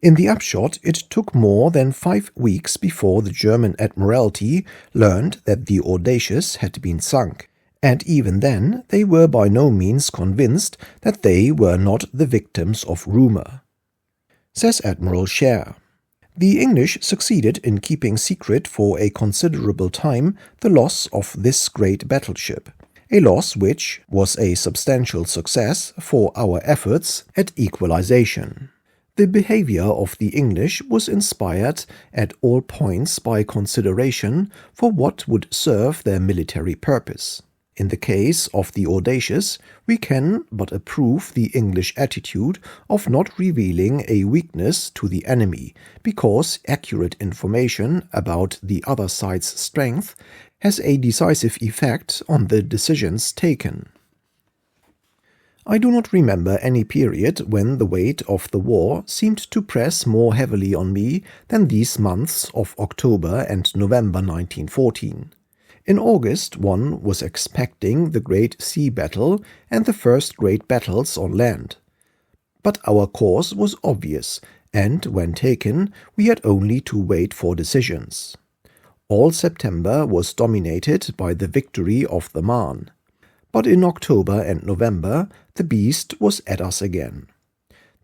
In the upshot, it took more than 5 weeks before the German Admiralty learned that the Audacious had been sunk, and even then they were by no means convinced that they were not the victims of rumor. Says Admiral Scheer, "The English succeeded in keeping secret for a considerable time the loss of this great battleship, a loss which was a substantial success for our efforts at equalization. The behavior of the English was inspired at all points by consideration for what would serve their military purpose. In the case of the Audacious, we can but approve the English attitude of not revealing a weakness to the enemy, because accurate information about the other side's strength has a decisive effect on the decisions taken." I do not remember any period when the weight of the war seemed to press more heavily on me than these months of October and November 1914. In August one was expecting the great sea battle and the first great battles on land. But our course was obvious, and when taken, we had only to wait for decisions. All September was dominated by the victory of the Marne. But in October and November the beast was at us again.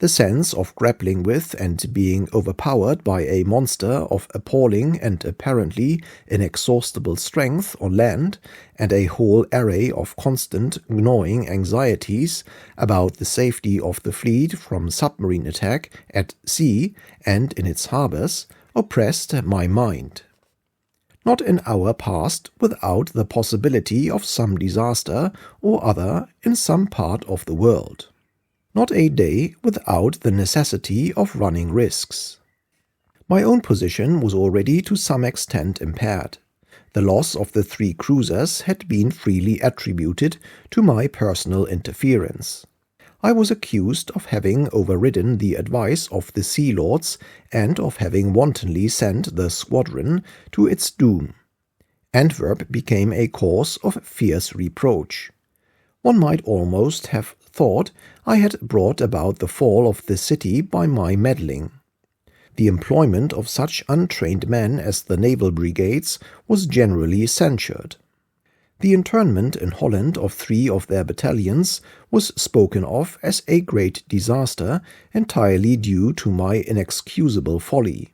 The sense of grappling with and being overpowered by a monster of appalling and apparently inexhaustible strength on land, and a whole array of constant gnawing anxieties about the safety of the fleet from submarine attack at sea and in its harbors, oppressed my mind. Not an hour passed without the possibility of some disaster or other in some part of the world. Not a day without the necessity of running risks. My own position was already to some extent impaired. The loss of the 3 cruisers had been freely attributed to my personal interference. I was accused of having overridden the advice of the Sea Lords and of having wantonly sent the squadron to its doom. Antwerp became a cause of fierce reproach. One might almost have thought I had brought about the fall of the city by my meddling. The employment of such untrained men as the naval brigades was generally censured. The internment in Holland of 3 of their battalions was spoken of as a great disaster, entirely due to my inexcusable folly.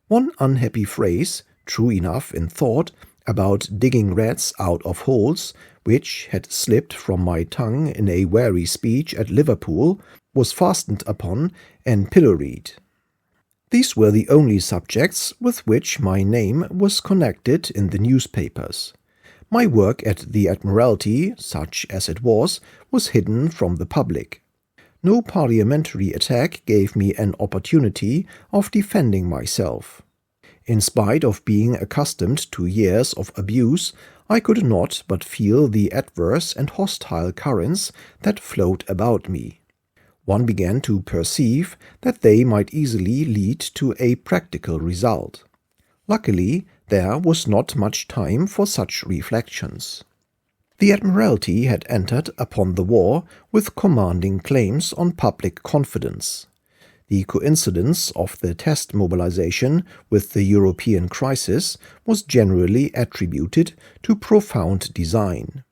One unhappy phrase, true enough in thought, about digging rats out of holes, which had slipped from my tongue in a wary speech at Liverpool, was fastened upon and pilloried. These were the only subjects with which my name was connected in the newspapers. My work at the Admiralty, such as it was hidden from the public. No parliamentary attack gave me an opportunity of defending myself. In spite of being accustomed to years of abuse, I could not but feel the adverse and hostile currents that flowed about me. One began to perceive that they might easily lead to a practical result. Luckily, there was not much time for such reflections. The Admiralty had entered upon the war with commanding claims on public confidence. The coincidence of the test mobilization with the European crisis was generally attributed to profound design.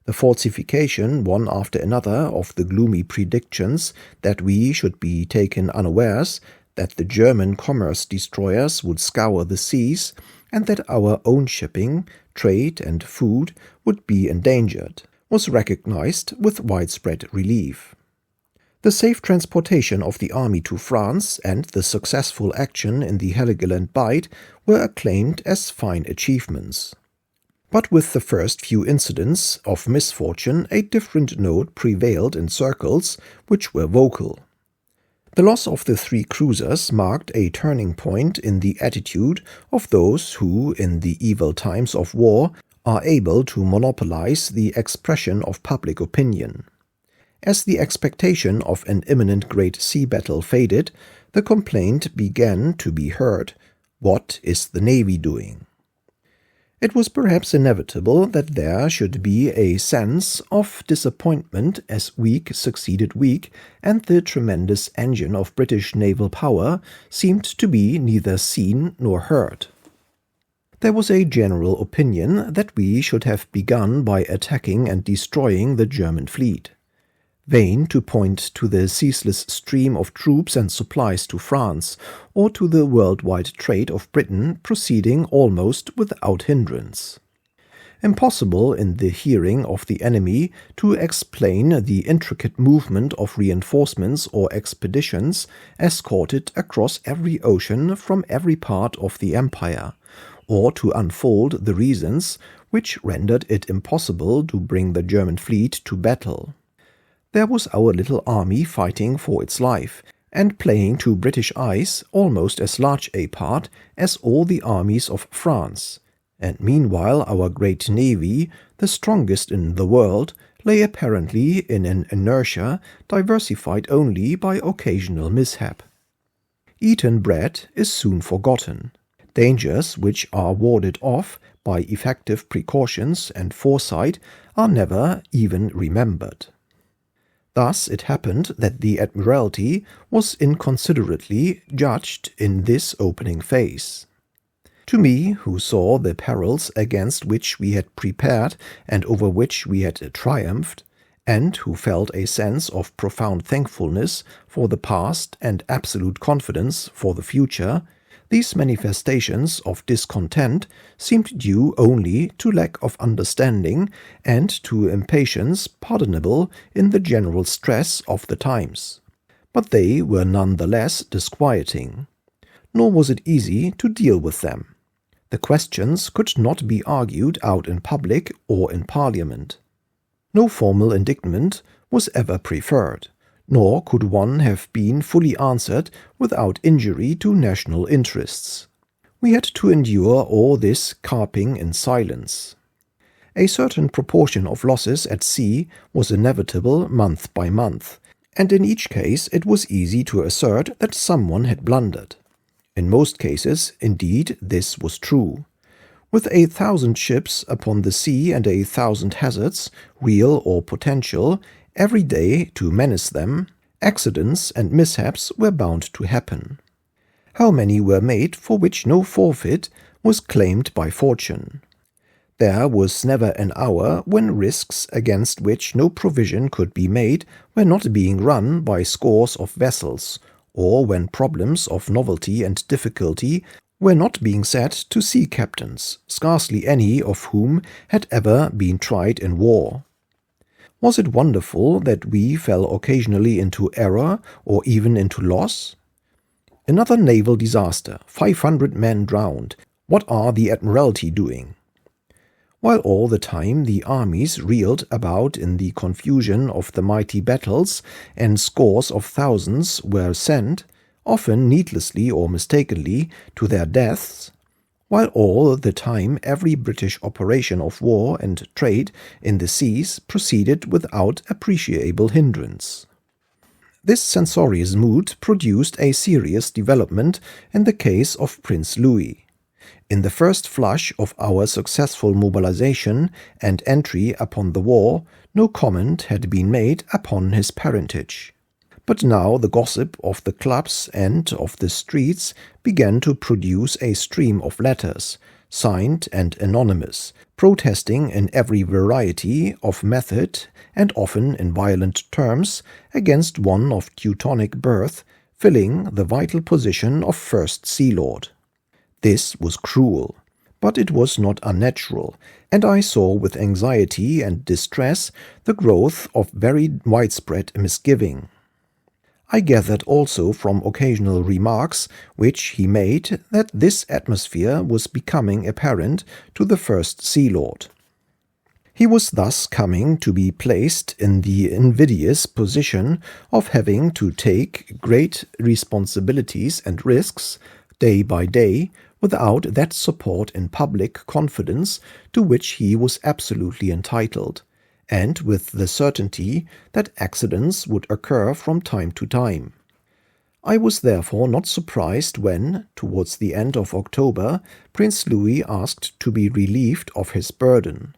The falsification, one after another, of the gloomy predictions that we should be taken unawares, that the German commerce destroyers would scour the seas, and that our own shipping, trade, and food would be endangered, was recognized with widespread relief. The safe transportation of the army to France and the successful action in the Heligoland Bight were acclaimed as fine achievements. But with the first few incidents of misfortune a different note prevailed in circles which were vocal. The loss of the 3 cruisers marked a turning point in the attitude of those who, in the evil times of war, are able to monopolize the expression of public opinion. As the expectation of an imminent great sea battle faded, the complaint began to be heard, "What is the Navy doing?" It was perhaps inevitable that there should be a sense of disappointment as week succeeded week, and the tremendous engine of British naval power seemed to be neither seen nor heard. There was a general opinion that we should have begun by attacking and destroying the German fleet. Vain to point to the ceaseless stream of troops and supplies to France, or to the worldwide trade of Britain proceeding almost without hindrance. Impossible in the hearing of the enemy to explain the intricate movement of reinforcements or expeditions escorted across every ocean from every part of the empire, or to unfold the reasons which rendered it impossible to bring the German fleet to battle. There was our little army fighting for its life, and playing to British eyes almost as large a part as all the armies of France, and meanwhile our great navy, the strongest in the world, lay apparently in an inertia diversified only by occasional mishap. Eaten bread is soon forgotten. Dangers which are warded off by effective precautions and foresight are never even remembered. Thus it happened that the Admiralty was inconsiderately judged in this opening phase. To me, who saw the perils against which we had prepared and over which we had triumphed, and who felt a sense of profound thankfulness for the past and absolute confidence for the future, these manifestations of discontent seemed due only to lack of understanding and to impatience pardonable in the general stress of the times. But they were none the less disquieting. Nor was it easy to deal with them. The questions could not be argued out in public or in Parliament. No formal indictment was ever preferred, nor could one have been fully answered without injury to national interests. We had to endure all this carping in silence. A certain proportion of losses at sea was inevitable month by month, and in each case it was easy to assert that someone had blundered. In most cases, indeed, this was true. With 1,000 ships upon the sea and 1,000 hazards, real or potential, every day to menace them, accidents and mishaps were bound to happen. How many were made for which no forfeit was claimed by fortune? There was never an hour when risks against which no provision could be made were not being run by scores of vessels, or when problems of novelty and difficulty were not being set to sea captains, scarcely any of whom had ever been tried in war. Was it wonderful that we fell occasionally into error or even into loss? Another naval disaster, 500 men drowned. What are the Admiralty doing? While all the time the armies reeled about in the confusion of the mighty battles, and scores of thousands were sent, often needlessly or mistakenly, to their deaths, while all the time every British operation of war and trade in the seas proceeded without appreciable hindrance. This censorious mood produced a serious development in the case of Prince Louis. In the first flush of our successful mobilization and entry upon the war, no comment had been made upon his parentage. But now the gossip of the clubs and of the streets began to produce a stream of letters, signed and anonymous, protesting in every variety of method and often in violent terms against one of Teutonic birth, filling the vital position of First Sea Lord. This was cruel, but it was not unnatural, and I saw with anxiety and distress the growth of very widespread misgiving. I gathered also from occasional remarks which he made that this atmosphere was becoming apparent to the First Sea Lord. He was thus coming to be placed in the invidious position of having to take great responsibilities and risks, day by day, without that support in public confidence to which he was absolutely entitled, and with the certainty that accidents would occur from time to time. I was therefore not surprised when, towards the end of October, Prince Louis asked to be relieved of his burden.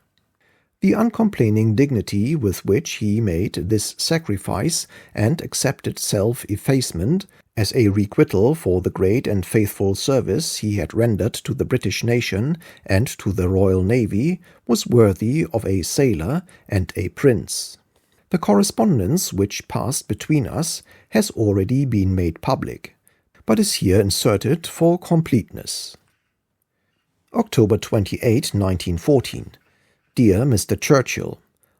The uncomplaining dignity with which he made this sacrifice and accepted self-effacement as a requital for the great and faithful service he had rendered to the British nation and to the Royal Navy was worthy of a sailor and a prince. The correspondence which passed between us has already been made public, but is here inserted for completeness. October 28, 1914. Dear Mr. Churchill,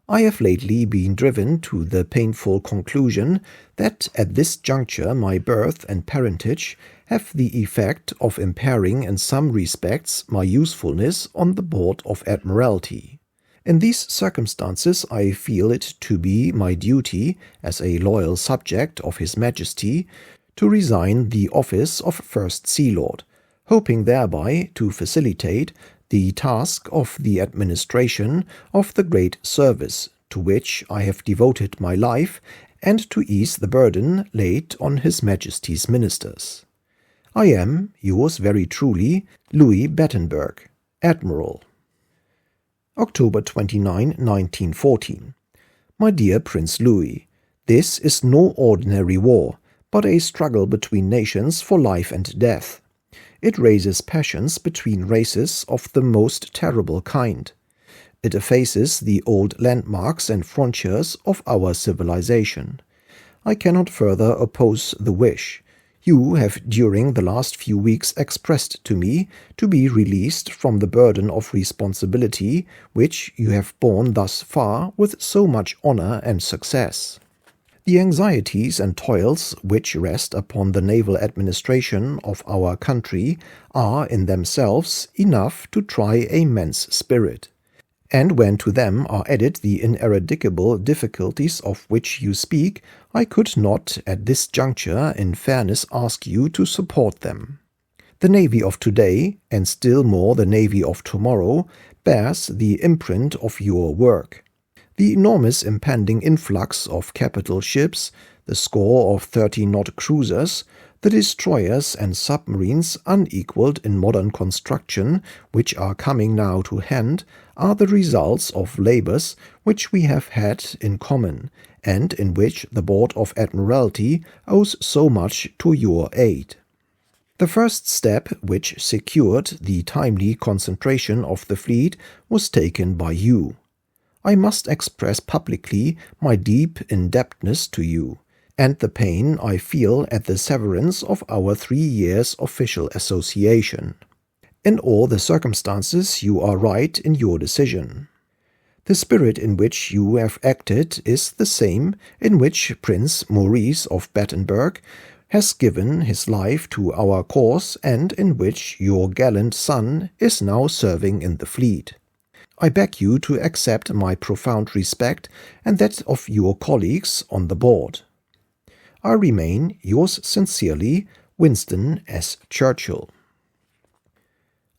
I have lately been driven to the painful conclusion that at this juncture my birth and parentage have the effect of impairing in some respects my usefulness on the Board of Admiralty. In these circumstances I feel it to be my duty, as a loyal subject of His Majesty, to resign the office of First Sea Lord, hoping thereby to facilitate the task of the administration of the great service to which I have devoted my life and to ease the burden laid on His Majesty's ministers. I am, yours very truly, Louis Battenberg, Admiral. October 29, 1914. My dear Prince Louis, this is no ordinary war, but a struggle between nations for life and death. It raises passions between races of the most terrible kind. It effaces the old landmarks and frontiers of our civilization. I cannot further oppose the wish. You have during the last few weeks expressed to me to be released from the burden of responsibility which you have borne thus far with so much honor and success. The anxieties and toils which rest upon the naval administration of our country are in themselves enough to try a man's spirit. And when to them are added the ineradicable difficulties of which you speak, I could not at this juncture in fairness ask you to support them. The navy of today, and still more the navy of tomorrow, bears the imprint of your work. The enormous impending influx of capital ships, the score of 30-knot cruisers, the destroyers and submarines unequaled in modern construction, which are coming now to hand, are the results of labors which we have had in common, and in which the Board of Admiralty owes so much to your aid. The first step which secured the timely concentration of the fleet was taken by you. I must express publicly my deep indebtedness to you, and the pain I feel at the severance of our 3 years' official association. In all the circumstances you are right in your decision. The spirit in which you have acted is the same in which Prince Maurice of Battenberg has given his life to our cause and in which your gallant son is now serving in the fleet. I beg you to accept my profound respect and that of your colleagues on the board. I remain, yours sincerely, Winston S. Churchill.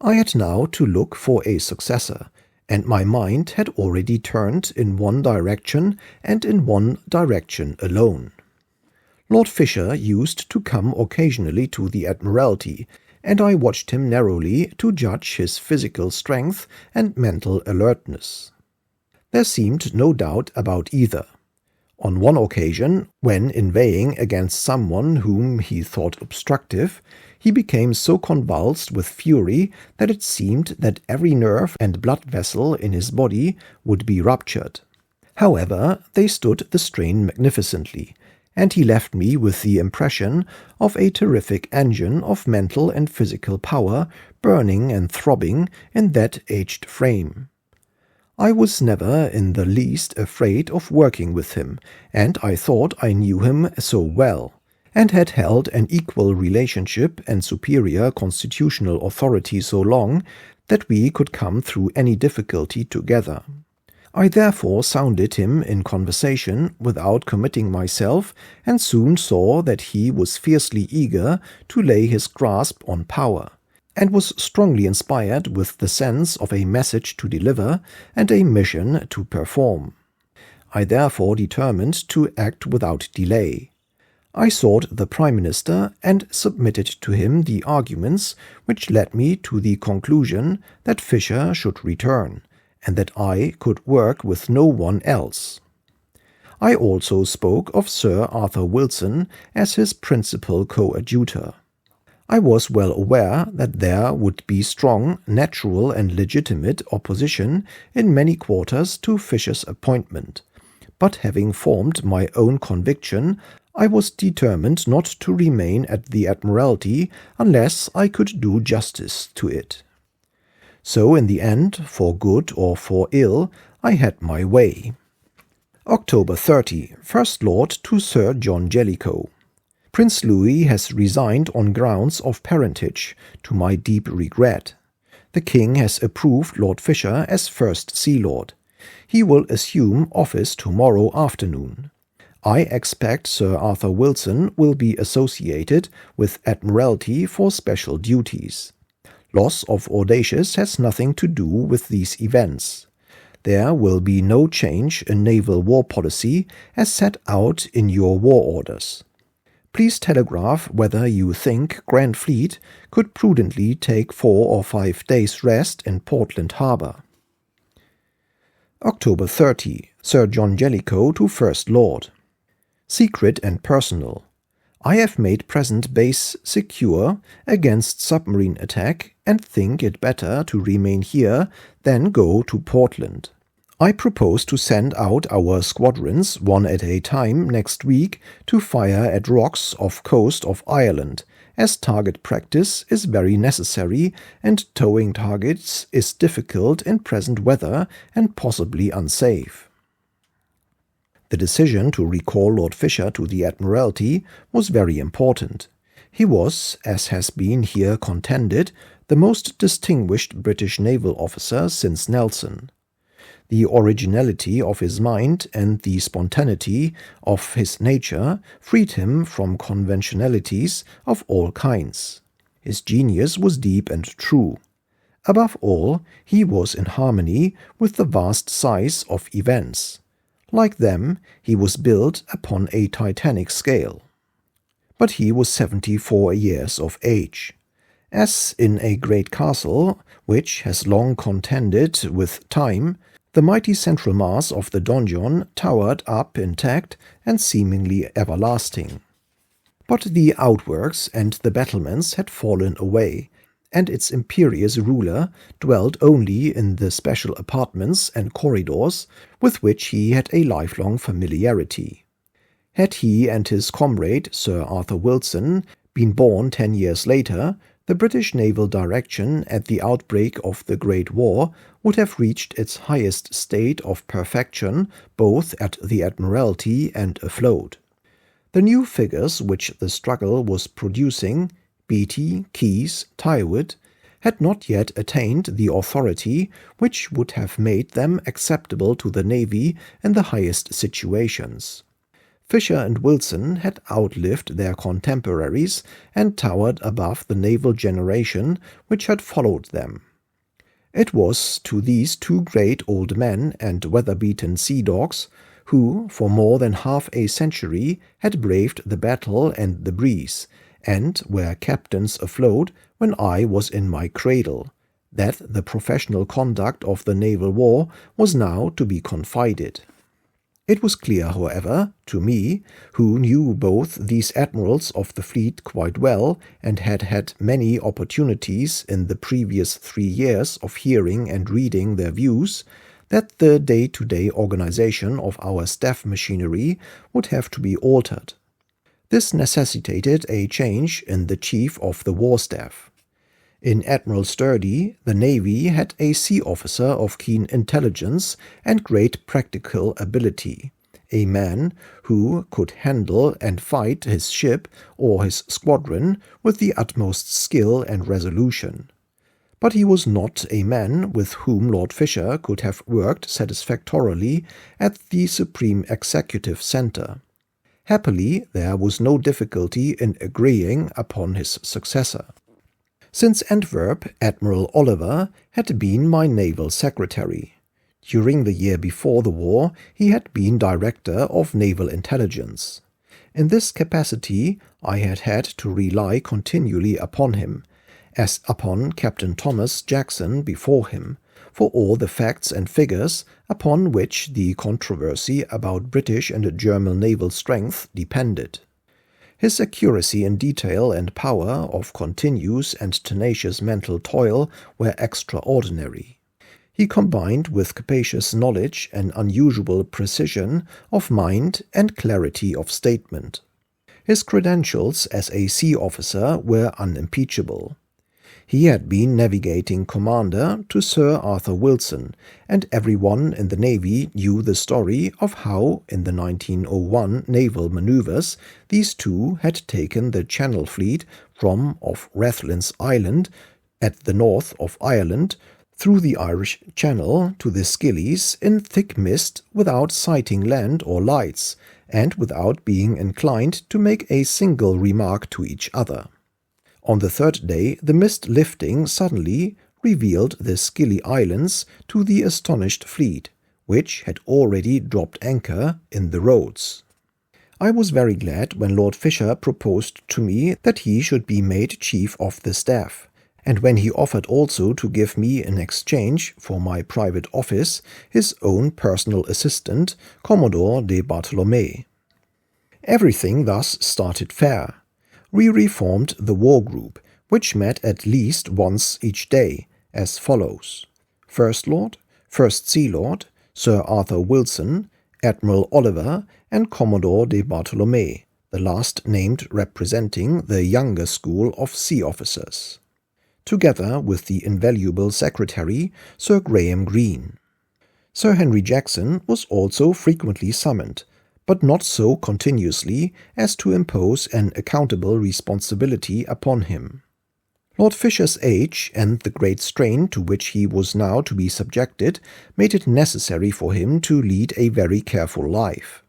I had now to look for a successor, and my mind had already turned in one direction and in one direction alone. Lord Fisher used to come occasionally to the Admiralty, and I watched him narrowly to judge his physical strength and mental alertness. There seemed no doubt about either. On one occasion, when inveighing against someone whom he thought obstructive, he became so convulsed with fury that it seemed that every nerve and blood vessel in his body would be ruptured. However, they stood the strain magnificently, and he left me with the impression of a terrific engine of mental and physical power burning and throbbing in that aged frame. I was never in the least afraid of working with him, and I thought I knew him so well, and had held an equal relationship and superior constitutional authority so long that we could come through any difficulty together. I therefore sounded him in conversation without committing myself, and soon saw that he was fiercely eager to lay his grasp on power, and was strongly inspired with the sense of a message to deliver and a mission to perform. I therefore determined to act without delay. I sought the Prime Minister and submitted to him the arguments which led me to the conclusion that Fisher should return, and that I could work with no one else. I also spoke of Sir Arthur Wilson as his principal coadjutor. I was well aware that there would be strong, natural and legitimate opposition in many quarters to Fisher's appointment, but having formed my own conviction, I was determined not to remain at the Admiralty unless I could do justice to it. So in the end, for good or for ill, I had my way. October 30. First Lord to Sir John Jellicoe. Prince Louis has resigned on grounds of parentage, to my deep regret. The King has approved Lord Fisher as First Sea Lord. He will assume office tomorrow afternoon. I expect Sir Arthur Wilson will be associated with Admiralty for special duties. Loss of Audacious has nothing to do with these events. There will be no change in naval war policy as set out in your war orders. Please telegraph whether you think Grand Fleet could prudently take 4 or 5 days' rest in Portland Harbour. October 30. Sir John Jellicoe to First Lord. Secret and personal. I have made present base secure against submarine attack and think it better to remain here than go to Portland. I propose to send out our squadrons one at a time next week to fire at rocks off coast of Ireland, as target practice is very necessary and towing targets is difficult in present weather and possibly unsafe. The decision to recall Lord Fisher to the Admiralty was very important. He was, as has been here contended, the most distinguished British naval officer since Nelson. The originality of his mind and the spontaneity of his nature freed him from conventionalities of all kinds. His genius was deep and true. Above all, he was in harmony with the vast size of events. Like them, he was built upon a titanic scale. But he was 74 years of age. As in a great castle, which has long contended with time, the mighty central mass of the donjon towered up intact and seemingly everlasting. But the outworks and the battlements had fallen away, and its imperious ruler dwelt only in the special apartments and corridors with which he had a lifelong familiarity. Had he and his comrade Sir Arthur Wilson been born 10 years later, the British naval direction at the outbreak of the Great War would have reached its highest state of perfection both at the Admiralty and afloat. The new figures which the struggle was producing, Beatty, Keyes, Tyrwhitt, had not yet attained the authority which would have made them acceptable to the Navy in the highest situations. Fisher and Wilson had outlived their contemporaries and towered above the naval generation which had followed them. It was to these two great old men and weather-beaten sea dogs, who, for more than half a century, had braved the battle and the breeze, and were captains afloat when I was in my cradle, that the professional conduct of the naval war was now to be confided. It was clear, however, to me, who knew both these admirals of the fleet quite well and had had many opportunities in the previous 3 years of hearing and reading their views, that the day-to-day organization of our staff machinery would have to be altered. This necessitated a change in the chief of the war staff. In Admiral Sturdy, the Navy had a sea officer of keen intelligence and great practical ability, a man who could handle and fight his ship or his squadron with the utmost skill and resolution. But he was not a man with whom Lord Fisher could have worked satisfactorily at the Supreme Executive Centre. Happily, there was no difficulty in agreeing upon his successor. Since Antwerp, Admiral Oliver had been my naval secretary. During the year before the war, he had been Director of Naval Intelligence. In this capacity I had to rely continually upon him, as upon Captain Thomas Jackson before him, for all the facts and figures upon which the controversy about British and German naval strength depended. His accuracy in detail and power of continuous and tenacious mental toil were extraordinary. He combined with capacious knowledge an unusual precision of mind and clarity of statement. His credentials as a sea officer were unimpeachable. He had been navigating commander to Sir Arthur Wilson, and everyone in the Navy knew the story of how, in the 1901 naval manoeuvres, these two had taken the Channel fleet from off Rathlin's Island, at the north of Ireland, through the Irish Channel to the Scillies in thick mist without sighting land or lights, and without being inclined to make a single remark to each other. On the third day the mist lifting suddenly revealed the Scilly Islands to the astonished fleet, which had already dropped anchor in the Roads. I was very glad when Lord Fisher proposed to me that he should be made Chief of the Staff, and when he offered also to give me in exchange for my private office his own personal assistant, Commodore de Bartolome. Everything thus started fair. We reformed the War Group, which met at least once each day, as follows: First Lord, First Sea Lord, Sir Arthur Wilson, Admiral Oliver, and Commodore de Bartolome, the last named representing the younger school of sea officers, together with the invaluable secretary, Sir Graham Greene. Sir Henry Jackson was also frequently summoned, but not so continuously as to impose an accountable responsibility upon him. Lord Fisher's age and the great strain to which he was now to be subjected made it necessary for him to lead a very careful life.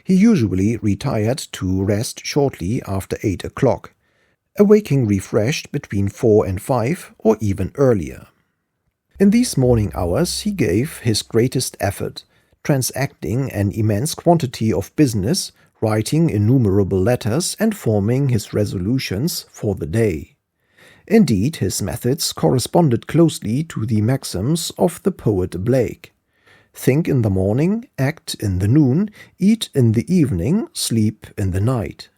He usually retired to rest shortly after 8 o'clock, awaking refreshed between 4 and 5 or even earlier. In these morning hours he gave his greatest effort, transacting an immense quantity of business, writing innumerable letters, and forming his resolutions for the day. Indeed, his methods corresponded closely to the maxims of the poet Blake. Think in the morning, act in the noon, eat in the evening, sleep in the night.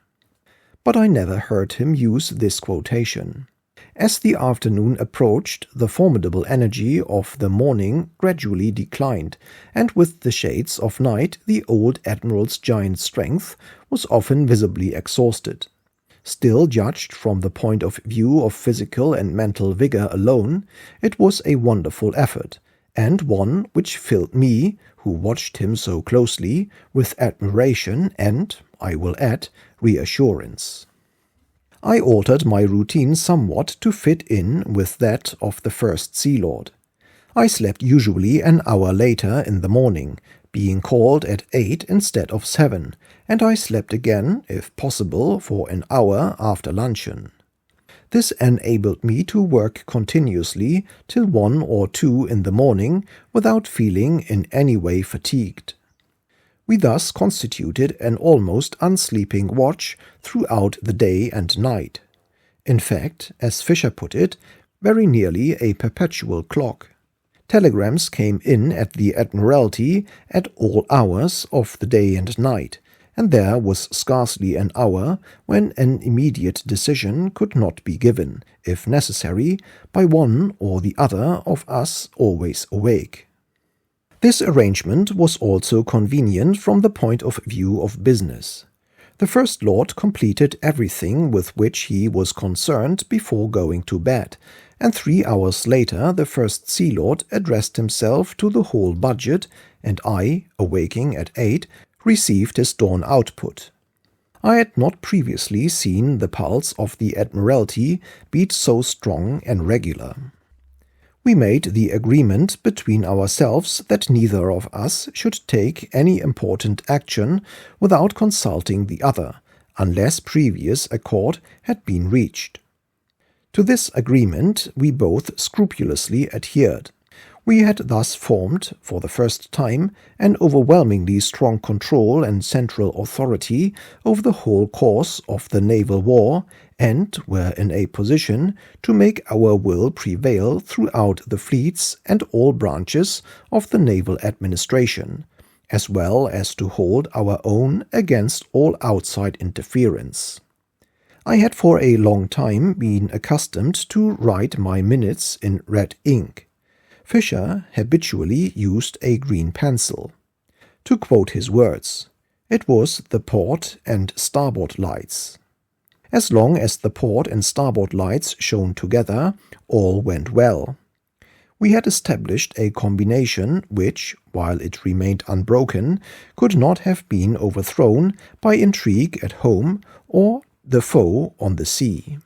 But I never heard him use this quotation. As the afternoon approached, the formidable energy of the morning gradually declined, and with the shades of night the old admiral's giant strength was often visibly exhausted. Still, judged from the point of view of physical and mental vigor alone, it was a wonderful effort, and one which filled me, who watched him so closely, with admiration and, I will add, reassurance. I altered my routine somewhat to fit in with that of the First Sea Lord. I slept usually an hour later in the morning, being called at 8 instead of 7, and I slept again, if possible, for an hour after luncheon. This enabled me to work continuously till 1 or 2 in the morning without feeling in any way fatigued. We thus constituted an almost unsleeping watch throughout the day and night. In fact, as Fisher put it, very nearly a perpetual clock. Telegrams came in at the Admiralty at all hours of the day and night, and there was scarcely an hour when an immediate decision could not be given, if necessary, by one or the other of us always awake. This arrangement was also convenient from the point of view of business. The First Lord completed everything with which he was concerned before going to bed, and 3 hours later the First Sea Lord addressed himself to the whole budget, and I, awaking at 8, received his dawn output. I had not previously seen the pulse of the Admiralty beat so strong and regular. We made the agreement between ourselves that neither of us should take any important action without consulting the other, unless previous accord had been reached. To this agreement we both scrupulously adhered. We had thus formed, for the first time, an overwhelmingly strong control and central authority over the whole course of the naval war, and were in a position to make our will prevail throughout the fleets and all branches of the naval administration, as well as to hold our own against all outside interference. I had for a long time been accustomed to write my minutes in red ink. Fisher habitually used a green pencil. To quote his words, it was the port and starboard lights. As long as the port and starboard lights shone together, all went well. We had established a combination which, while it remained unbroken, could not have been overthrown by intrigue at home or the foe on the sea.